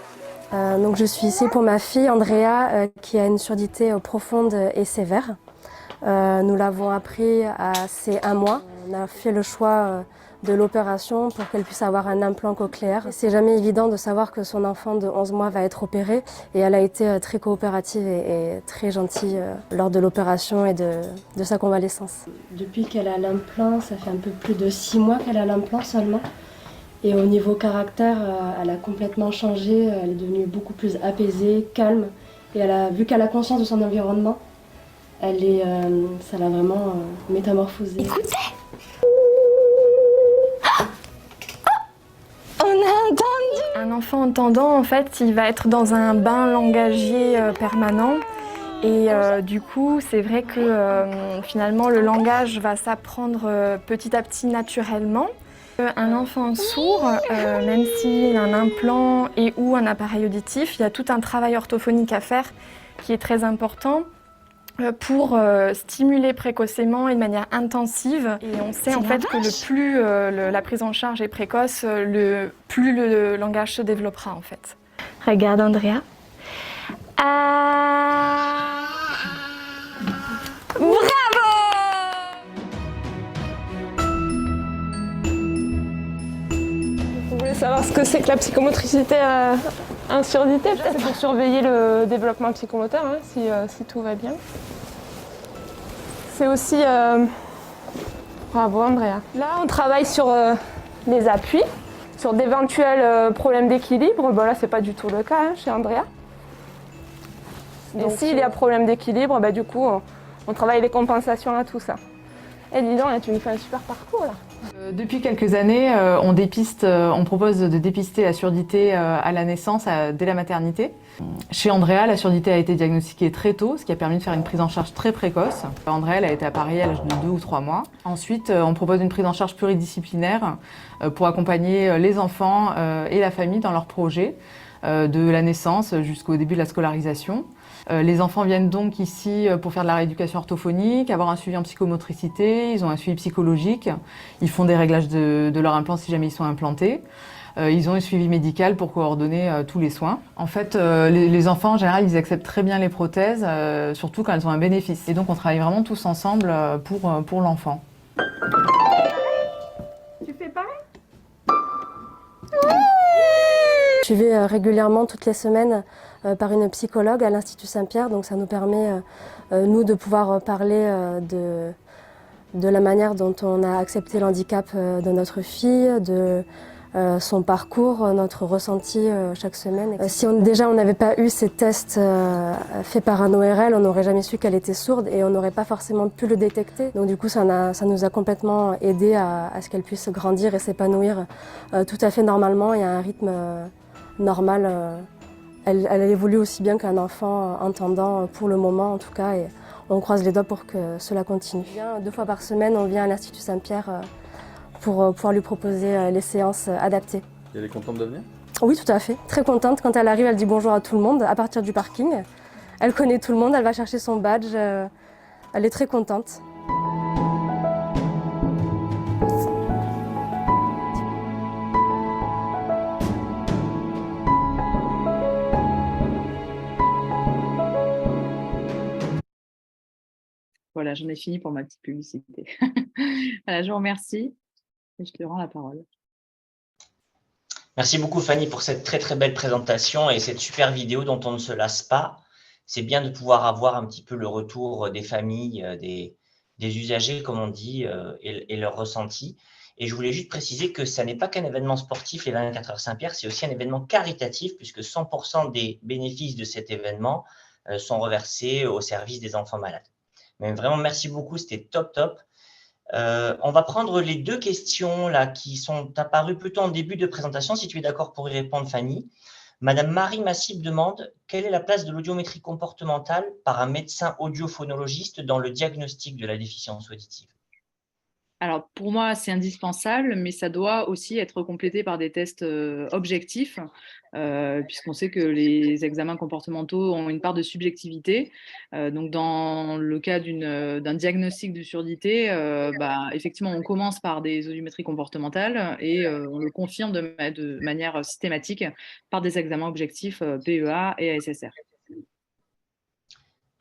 Donc je suis ici pour ma fille Andrea qui a une surdité profonde et sévère. Nous l'avons appris à ses 1 mois. On a fait le choix de l'opération pour qu'elle puisse avoir un implant cochléaire. C'est jamais évident de savoir que son enfant de 11 mois va être opéré et elle a été très coopérative et très gentille lors de l'opération et de sa convalescence. Depuis qu'elle a l'implant, ça fait un peu plus de 6 mois qu'elle a l'implant seulement. Et au niveau caractère, elle a complètement changé, elle est devenue beaucoup plus apaisée, calme. Et vu qu'elle a conscience de son environnement, ça l'a vraiment métamorphosée. Écoutez! On a entendu! Un enfant entendant, en fait, il va être dans un bain langagier permanent. Et du coup, c'est vrai que finalement, le langage va s'apprendre petit à petit naturellement. Un enfant sourd, même s'il a un implant et ou un appareil auditif, il y a tout un travail orthophonique à faire qui est très important pour stimuler précocement et de manière intensive. Et on sait en fait que le plus la prise en charge est précoce, le plus le langage se développera en fait. Regarde Andrea. Bravo! Vous voulez savoir ce que c'est que la psychomotricité en surdité? C'est pour surveiller le développement psychomoteur, hein, si tout va bien. C'est aussi... Bravo Andrea. Là, on travaille sur les appuis, sur d'éventuels problèmes d'équilibre. Bon, là, c'est pas du tout le cas chez Andrea. Et s'il y a problème d'équilibre, du coup, on travaille les compensations à tout ça. Et dis donc, tu nous fais un super parcours là. Depuis quelques années, on propose de dépister la surdité à la naissance, dès la maternité. Chez Andrea, la surdité a été diagnostiquée très tôt, ce qui a permis de faire une prise en charge très précoce. Andrea, elle a été appareillée à l'âge de 2 ou 3 mois. Ensuite, on propose une prise en charge pluridisciplinaire pour accompagner les enfants et la famille dans leurs projets, de la naissance jusqu'au début de la scolarisation. Les enfants viennent donc ici pour faire de la rééducation orthophonique, avoir un suivi en psychomotricité, ils ont un suivi psychologique, ils font des réglages de leur implant si jamais ils sont implantés. Ils ont un suivi médical pour coordonner tous les soins. En fait, les enfants, en général, ils acceptent très bien les prothèses, surtout quand elles ont un bénéfice. Et donc, on travaille vraiment tous ensemble pour l'enfant. Tu fais pareil? Je suis suivie régulièrement toutes les semaines par une psychologue à l'Institut Saint-Pierre, donc ça nous permet, nous, de pouvoir parler de la manière dont on a accepté l'handicap de notre fille, de son parcours, notre ressenti chaque semaine. Si déjà on n'avait pas eu ces tests faits par un ORL, on n'aurait jamais su qu'elle était sourde et on n'aurait pas forcément pu le détecter. Donc du coup, ça nous a complètement aidé à ce qu'elle puisse grandir et s'épanouir tout à fait normalement et à un rythme normal. Elle évolue aussi bien qu'un enfant entendant pour le moment en tout cas, et on croise les doigts pour que cela continue. 2 fois par semaine, on vient à l'Institut Saint-Pierre pour pouvoir lui proposer les séances adaptées. Et elle est contente de venir? Oui, tout à fait. Très contente. Quand elle arrive, elle dit bonjour à tout le monde à partir du parking. Elle connaît tout le monde, elle va chercher son badge. Elle est très contente. Voilà, j'en ai fini pour ma petite publicité. Voilà, je vous remercie et je te rends la parole. Merci beaucoup Fanny pour cette très très belle présentation et cette super vidéo dont on ne se lasse pas. C'est bien de pouvoir avoir un petit peu le retour des familles, des usagers comme on dit, et leurs ressentis. Et je voulais juste préciser que ça n'est pas qu'un événement sportif, les 24 heures Saint-Pierre, c'est aussi un événement caritatif puisque 100% des bénéfices de cet événement sont reversés au service des enfants malades. Mais vraiment, merci beaucoup, c'était top, top. On va prendre les 2 questions là, qui sont apparues plutôt en début de présentation, si tu es d'accord pour y répondre, Fanny. Madame Marie Massib demande « Quelle est la place de l'audiométrie comportementale par un médecin audiophonologiste dans le diagnostic de la déficience auditive ?» Alors, pour moi, c'est indispensable, mais ça doit aussi être complété par des tests objectifs, puisqu'on sait que les examens comportementaux ont une part de subjectivité. Donc, dans le cas d'un diagnostic de surdité, effectivement, on commence par des audiométries comportementales et on le confirme de manière systématique par des examens objectifs PEA et ASSR.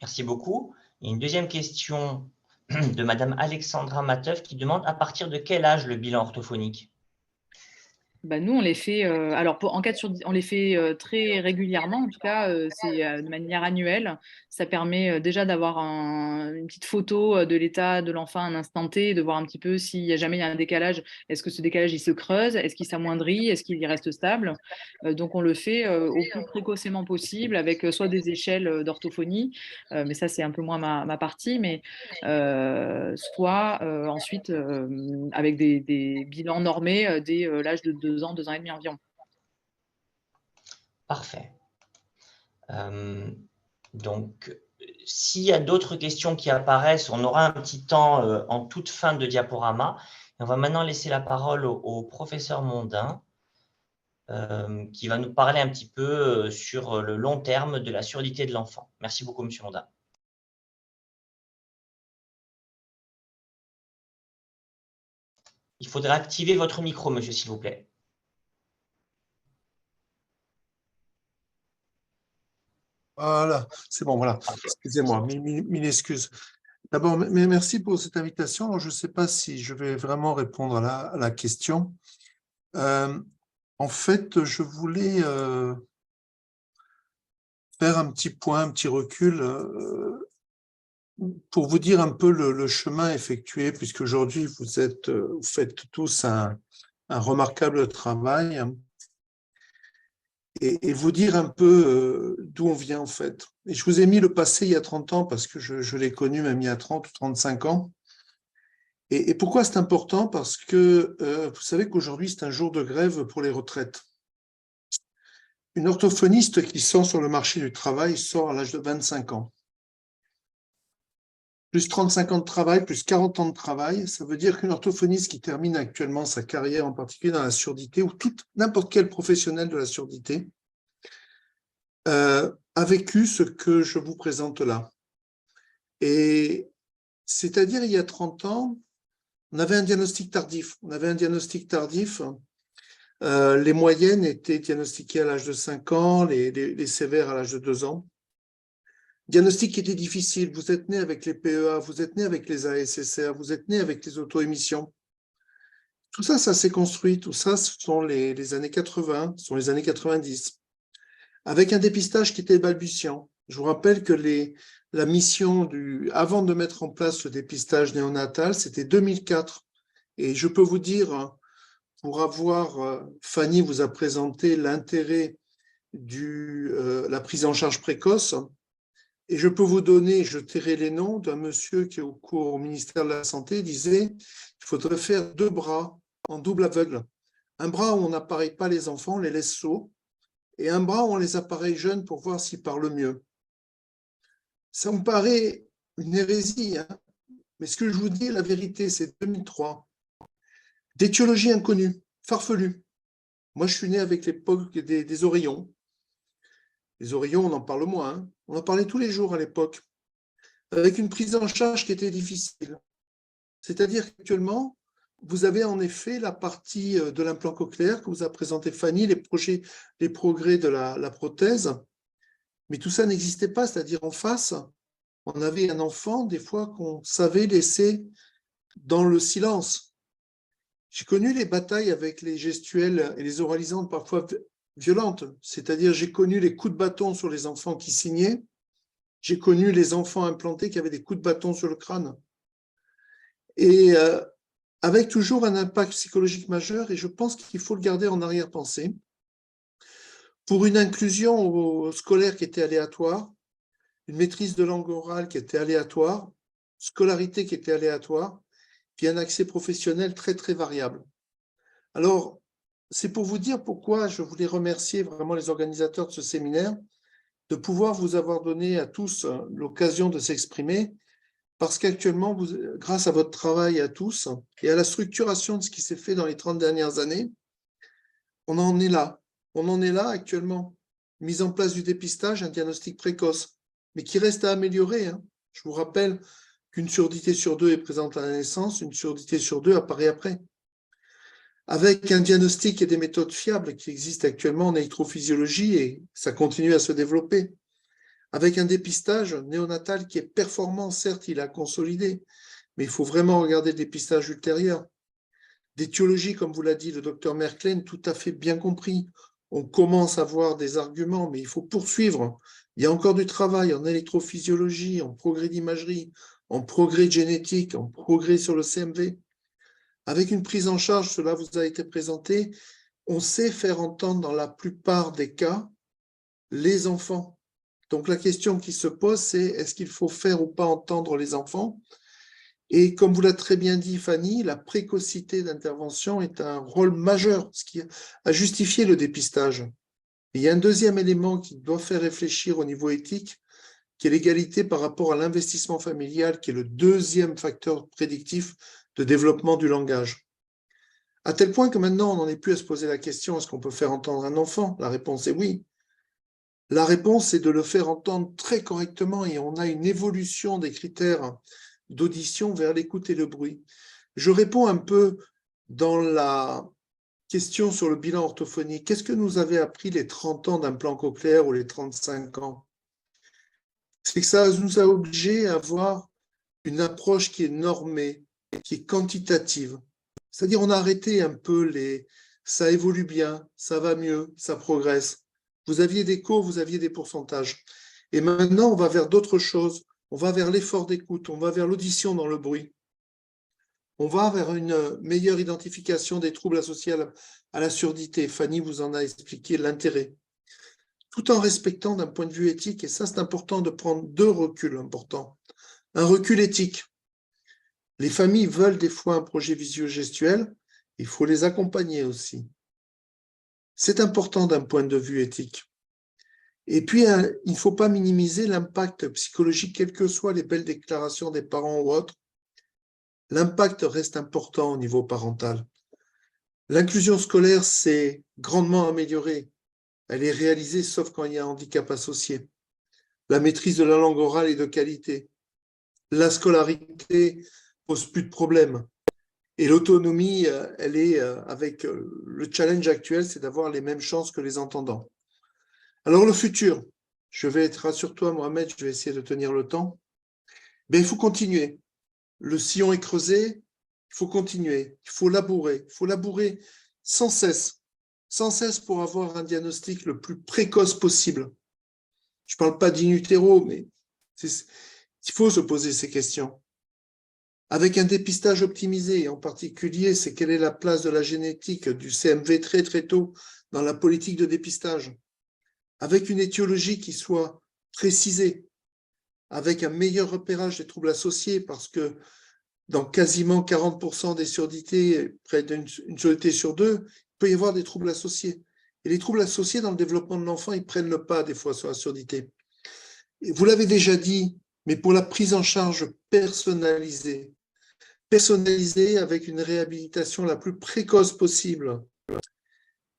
Merci beaucoup. Il y a une deuxième question de Madame Alexandra Mateuf qui demande à partir de quel âge le bilan orthophonique? Nous, on les fait, en cas de on les fait très régulièrement, en tout cas, c'est de manière annuelle. Ça permet déjà d'avoir une petite photo de l'état de l'enfant à un instant T, de voir un petit peu s'il y a jamais il y a un décalage. Est-ce que ce décalage, il se creuse? Est-ce qu'il s'amoindrit? Est-ce qu'il y reste stable? Donc, on le fait au plus précocement possible avec soit des échelles d'orthophonie, mais ça, c'est un peu moins ma partie, mais soit ensuite avec des bilans normés dès l'âge de 2 ans, 2 ans et demi environ. Parfait. Donc, s'il y a d'autres questions qui apparaissent, on aura un petit temps en toute fin de diaporama. Et on va maintenant laisser la parole au professeur Mondin, qui va nous parler un petit peu sur le long terme de la surdité de l'enfant. Merci beaucoup, Monsieur Mondin. Il faudra activer votre micro, monsieur, s'il vous plaît. Voilà, c'est bon, voilà. Excusez-moi, mille excuses. D'abord, merci pour cette invitation. Alors, je ne sais pas si je vais vraiment répondre à la question. En fait, je voulais faire un petit point, un petit recul pour vous dire un peu le chemin effectué, puisque aujourd'hui, vous faites tous un remarquable travail. Et vous dire un peu d'où on vient en fait. Et je vous ai mis le passé il y a 30 ans parce que je l'ai connu même il y a 30 ou 35 ans. Et pourquoi c'est important? Parce que vous savez qu'aujourd'hui c'est un jour de grève pour les retraites. Une orthophoniste qui sort sur le marché du travail sort à l'âge de 25 ans. Plus 35 ans de travail, plus 40 ans de travail, ça veut dire qu'une orthophoniste qui termine actuellement sa carrière, en particulier dans la surdité, ou n'importe quel professionnel de la surdité, a vécu ce que je vous présente là. Et c'est-à-dire, il y a 30 ans, on avait un diagnostic tardif. Les moyennes étaient diagnostiquées à l'âge de 5 ans, les sévères à l'âge de 2 ans. Diagnostic qui était difficile, vous êtes né avec les PEA, vous êtes né avec les ASSR, vous êtes né avec les auto-émissions. Tout ça, ça s'est construit, tout ça, ce sont les années 80, ce sont les années 90, avec un dépistage qui était balbutiant. Je vous rappelle que la mission avant de mettre en place ce dépistage néonatal, c'était 2004. Et je peux vous dire, pour avoir, Fanny vous a présenté l'intérêt de la prise en charge précoce. Et je peux vous donner, je tairai les noms d'un monsieur qui, au ministère de la Santé, disait qu'il faudrait faire 2 bras en double aveugle. Un bras où on n'appareille pas les enfants, on les laisse sots, et un bras où on les appareille jeunes pour voir s'ils parlent mieux. Ça me paraît une hérésie, hein, mais ce que je vous dis, la vérité, c'est 2003. D'étiologie inconnue, farfelue. Moi, je suis né avec l'époque des oreillons. Les oreillons, on en parle moins. Hein. On en parlait tous les jours à l'époque, avec une prise en charge qui était difficile. C'est-à-dire qu'actuellement, vous avez en effet la partie de l'implant cochléaire que vous a présenté Fanny, les progrès de la prothèse, mais tout ça n'existait pas, c'est-à-dire en face, on avait un enfant, des fois, qu'on savait laisser dans le silence. J'ai connu les batailles avec les gestuelles et les oralisantes parfois violentes, c'est-à-dire j'ai connu les coups de bâton sur les enfants qui signaient, j'ai connu les enfants implantés qui avaient des coups de bâton sur le crâne. Et avec toujours un impact psychologique majeur, et je pense qu'il faut le garder en arrière-pensée, pour une inclusion scolaire qui était aléatoire, une maîtrise de langue orale qui était aléatoire, scolarité qui était aléatoire, puis un accès professionnel très, très variable. Alors, c'est pour vous dire pourquoi je voulais remercier vraiment les organisateurs de ce séminaire de pouvoir vous avoir donné à tous l'occasion de s'exprimer, parce qu'actuellement, grâce à votre travail à tous et à la structuration de ce qui s'est fait dans les 30 dernières années, on en est là. On en est là actuellement. Mise en place du dépistage, un diagnostic précoce, mais qui reste à améliorer. Je vous rappelle qu'une surdité sur 2 est présente à la naissance, une surdité sur 2 apparaît après. Avec un diagnostic et des méthodes fiables qui existent actuellement en électrophysiologie, et ça continue à se développer. Avec un dépistage néonatal qui est performant, certes, il a consolidé, mais il faut vraiment regarder le dépistage ultérieur. D'étiologie, comme vous l'a dit le docteur Merklen, tout à fait bien compris. On commence à voir des arguments, mais il faut poursuivre. Il y a encore du travail en électrophysiologie, en progrès d'imagerie, en progrès de génétique, en progrès sur le CMV. Avec une prise en charge, cela vous a été présenté, on sait faire entendre dans la plupart des cas les enfants. Donc la question qui se pose, c'est est-ce qu'il faut faire ou pas entendre les enfants? Et comme vous l'a très bien dit Fanny, la précocité d'intervention est un rôle majeur, ce qui a justifié le dépistage. Et il y a un deuxième élément qui doit faire réfléchir au niveau éthique, qui est l'égalité par rapport à l'investissement familial, qui est le deuxième facteur prédictif de développement du langage. À tel point que maintenant, on n'en est plus à se poser la question, est-ce qu'on peut faire entendre un enfant? La réponse est oui. La réponse est de le faire entendre très correctement et on a une évolution des critères d'audition vers l'écoute et le bruit. Je réponds un peu dans la question sur le bilan orthophonique. Qu'est-ce que nous avait appris les 30 ans d'implant cochléaire ou les 35 ans? C'est que ça nous a obligés à avoir une approche qui est normée, qui est quantitative. C'est-à-dire on a arrêté un peu les « ça évolue bien, ça va mieux, ça progresse ». Vous aviez des cours, vous aviez des pourcentages. Et maintenant, on va vers d'autres choses. On va vers l'effort d'écoute, on va vers l'audition dans le bruit. On va vers une meilleure identification des troubles associés à la surdité. Fanny vous en a expliqué l'intérêt. Tout en respectant d'un point de vue éthique, et ça c'est important de prendre deux reculs importants. Un recul éthique. Les familles veulent des fois un projet visuo-gestuel, il faut les accompagner aussi. C'est important d'un point de vue éthique. Et puis, il ne faut pas minimiser l'impact psychologique, quelles que soient les belles déclarations des parents ou autres. L'impact reste important au niveau parental. L'inclusion scolaire s'est grandement améliorée. Elle est réalisée sauf quand il y a un handicap associé. La maîtrise de la langue orale est de qualité. La scolarité pose plus de problèmes. Et l'autonomie, elle est avec le challenge actuel, c'est d'avoir les mêmes chances que les entendants. Alors le futur, je vais être, rassure-toi Mohamed, je vais essayer de tenir le temps. Mais il faut continuer. Le sillon est creusé, il faut continuer, il faut labourer sans cesse pour avoir un diagnostic le plus précoce possible. Je ne parle pas d'in utero, mais il faut se poser ces questions. Avec un dépistage optimisé, et en particulier, c'est quelle est la place de la génétique, du CMV très très tôt dans la politique de dépistage, avec une étiologie qui soit précisée, avec un meilleur repérage des troubles associés, parce que dans quasiment 40% des surdités, près d'une surdité sur 2, il peut y avoir des troubles associés. Et les troubles associés dans le développement de l'enfant, ils prennent le pas des fois sur la surdité. Et vous l'avez déjà dit, mais pour la prise en charge personnalisée avec une réhabilitation la plus précoce possible.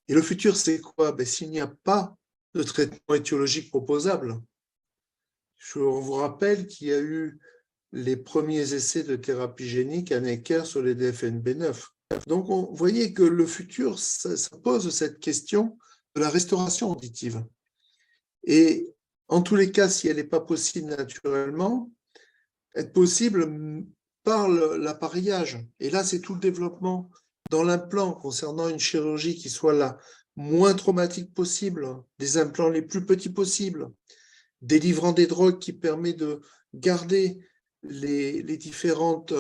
Et le futur, c'est quoi? S'il n'y a pas de traitement étiologique proposable, je vous rappelle qu'il y a eu les premiers essais de thérapie génique à Necker sur les DFNB9. Donc, vous voyez que le futur, ça pose cette question de la restauration auditive. Et en tous les cas, si elle n'est pas possible naturellement, elle est possible par l'appareillage. Et là, c'est tout le développement dans l'implant concernant une chirurgie qui soit la moins traumatique possible, des implants les plus petits possibles, délivrant des drogues qui permet de garder les différentes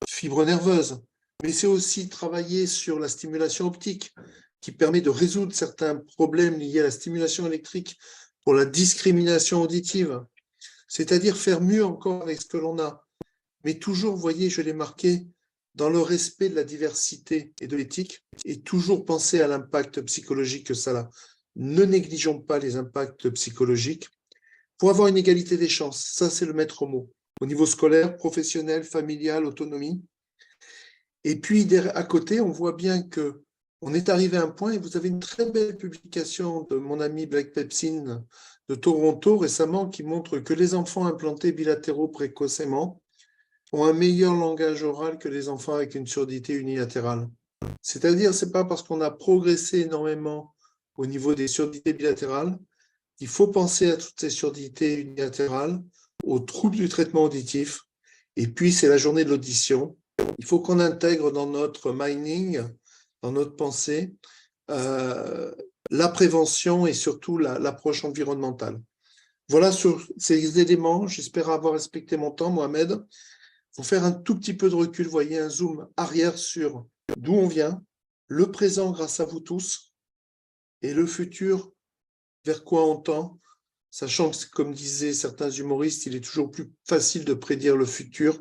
fibres nerveuses. Mais c'est aussi travailler sur la stimulation optique qui permet de résoudre certains problèmes liés à la stimulation électrique pour la discrimination auditive, c'est-à-dire faire mieux encore avec ce que l'on a. Mais toujours, vous voyez, je l'ai marqué, dans le respect de la diversité et de l'éthique, et toujours penser à l'impact psychologique que ça a. Ne négligeons pas les impacts psychologiques pour avoir une égalité des chances. Ça, c'est le maître mot. Au niveau scolaire, professionnel, familial, autonomie. Et puis, à côté, on voit bien que on est arrivé à un point, et vous avez une très belle publication de mon ami Blake Pepsin de Toronto récemment qui montre que les enfants implantés bilatéraux précocement ont un meilleur langage oral que les enfants avec une surdité unilatérale. C'est-à-dire, ce n'est pas parce qu'on a progressé énormément au niveau des surdités bilatérales qu'il faut penser à toutes ces surdités unilatérales, aux troubles du traitement auditif, et puis c'est la journée de l'audition. Il faut qu'on intègre dans notre mining, dans notre pensée, la prévention et surtout l'approche environnementale. Voilà sur ces éléments, j'espère avoir respecté mon temps, Mohamed. Pour faire un tout petit peu de recul, vous voyez un zoom arrière sur d'où on vient, le présent grâce à vous tous, et le futur vers quoi on tend, sachant que, comme disaient certains humoristes, il est toujours plus facile de prédire le futur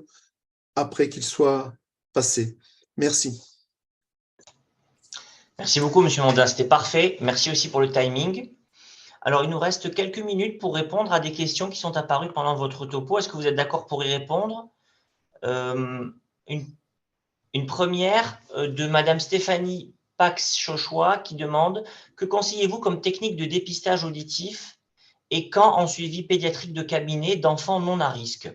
après qu'il soit passé. Merci. Merci beaucoup, M. Mondin, c'était parfait. Merci aussi pour le timing. Alors, il nous reste quelques minutes pour répondre à des questions qui sont apparues pendant votre topo. Est-ce que vous êtes d'accord pour y répondre? Une première de Madame Stéphanie Pax-Chochois qui demande « Que conseillez-vous comme technique de dépistage auditif et quand en suivi pédiatrique de cabinet d'enfants non à risque ?»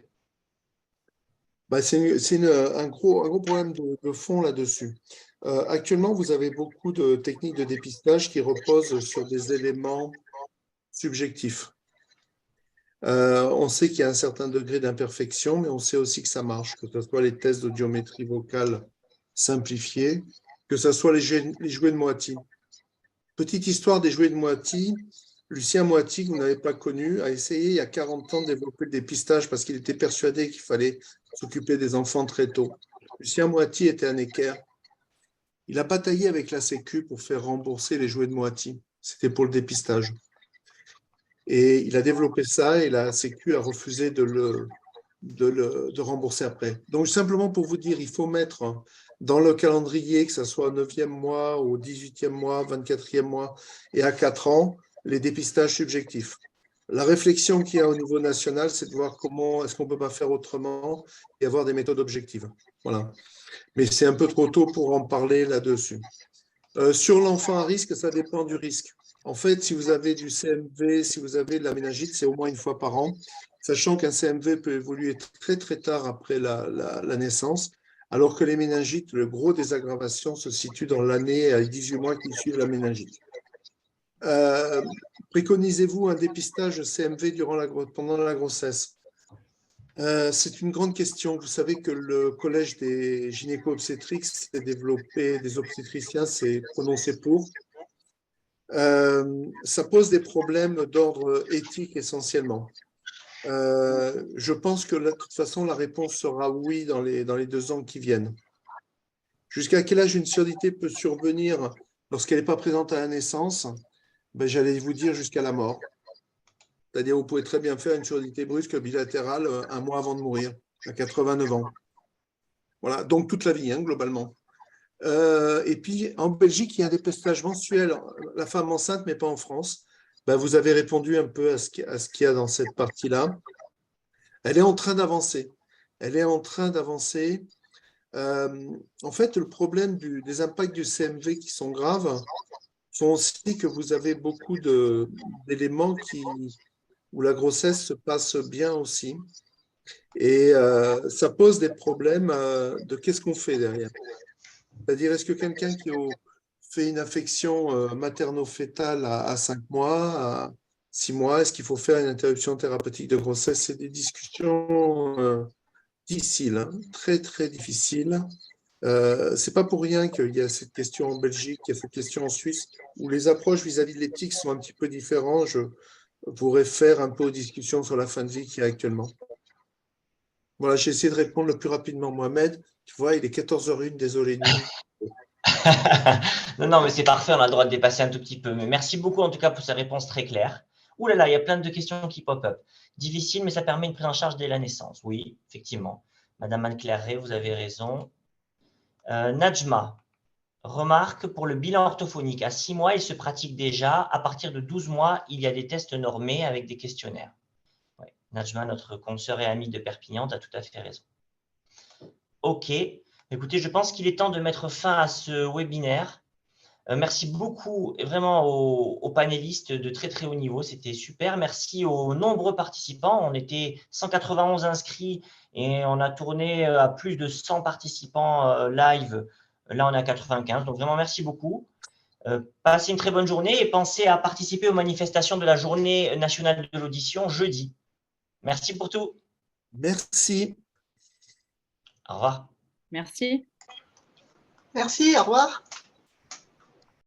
C'est un gros problème de fond là-dessus. Actuellement, vous avez beaucoup de techniques de dépistage qui reposent sur des éléments subjectifs. On sait qu'il y a un certain degré d'imperfection, mais on sait aussi que ça marche, que ce soit les tests d'audiométrie vocale simplifiés, que ce soit les jouets de Moiti. Petite histoire des jouets de Moiti, Lucien Moiti, que vous n'avez pas connu, a essayé il y a 40 ans de développer le dépistage parce qu'il était persuadé qu'il fallait s'occuper des enfants très tôt. Lucien Moiti était un équerre. Il a bataillé avec la Sécu pour faire rembourser les jouets de Moiti. C'était pour le dépistage. Et il a développé ça et la Sécu a refusé de rembourser après. Donc, simplement pour vous dire, il faut mettre dans le calendrier, que ce soit au 9e mois, au 18e mois, 24e mois et à 4 ans, les dépistages subjectifs. La réflexion qu'il y a au niveau national, c'est de voir comment est-ce qu'on ne peut pas faire autrement et avoir des méthodes objectives. Voilà. Mais c'est un peu trop tôt pour en parler là-dessus. Sur l'enfant à risque, ça dépend du risque. En fait, si vous avez du CMV, si vous avez de la méningite, c'est au moins une fois par an, sachant qu'un CMV peut évoluer très très tard après la naissance, alors que les méningites, le gros des aggravations se situe dans l'année à 18 mois qui suivent la méningite. Préconisez-vous un dépistage CMV pendant la grossesse? C'est une grande question. Vous savez que le collège des gynéco-obstétriques s'est développé, des obstétriciens s'est prononcé pour. Ça pose des problèmes d'ordre éthique essentiellement. Je pense que de toute façon, la réponse sera oui dans les 2 ans qui viennent. Jusqu'à quel âge une surdité peut survenir lorsqu'elle n'est pas présente à la naissance? J'allais vous dire jusqu'à la mort. C'est-à-dire vous pouvez très bien faire une surdité brusque bilatérale 1 mois avant de mourir, à 89 ans. Voilà, donc toute la vie, hein, globalement. Et puis, en Belgique, il y a un dépistage mensuel, la femme enceinte, mais pas en France. Vous avez répondu un peu à ce qu'il y a dans cette partie-là. Elle est en train d'avancer. Elle est en train d'avancer. En fait, le problème des impacts du CMV qui sont graves sont aussi que vous avez beaucoup d'éléments où la grossesse se passe bien aussi. Et ça pose des problèmes de qu'est-ce qu'on fait derrière. C'est-à-dire, est-ce que quelqu'un qui fait une affection materno-fétale à 5 mois, à 6 mois, est-ce qu'il faut faire une interruption thérapeutique de grossesse? C'est des discussions difficiles, hein, très, très difficiles. C'est pas pour rien qu'il y a cette question en Belgique, il y a cette question en Suisse, où les approches vis-à-vis de l'éthique sont un petit peu différentes. Je pourrais faire un peu aux discussions sur la fin de vie qu'il y a actuellement. Voilà, j'ai essayé de répondre le plus rapidement, Mohamed. Tu vois, il est 14h01, désolé. Non, mais c'est parfait, on a le droit de dépasser un tout petit peu. Mais merci beaucoup en tout cas pour ces réponses très claires. Ouh là là, il y a plein de questions qui pop-up. Difficile, mais ça permet une prise en charge dès la naissance. Oui, effectivement. Madame Anne-Claire Ray, vous avez raison. Najma, remarque pour le bilan orthophonique. À 6 mois, il se pratique déjà. À partir de 12 mois, il y a des tests normés avec des questionnaires. Ouais. Najma, notre consoeur et amie de Perpignan, tu as tout à fait raison. OK. Écoutez, je pense qu'il est temps de mettre fin à ce webinaire. Merci beaucoup vraiment aux panélistes de très très haut niveau, c'était super. Merci aux nombreux participants, on était 191 inscrits et on a tourné à plus de 100 participants live. Là, on est à 95, donc vraiment merci beaucoup. Passez une très bonne journée et pensez à participer aux manifestations de la Journée nationale de l'audition jeudi. Merci pour tout. Merci. Au revoir. Merci. Merci, au revoir.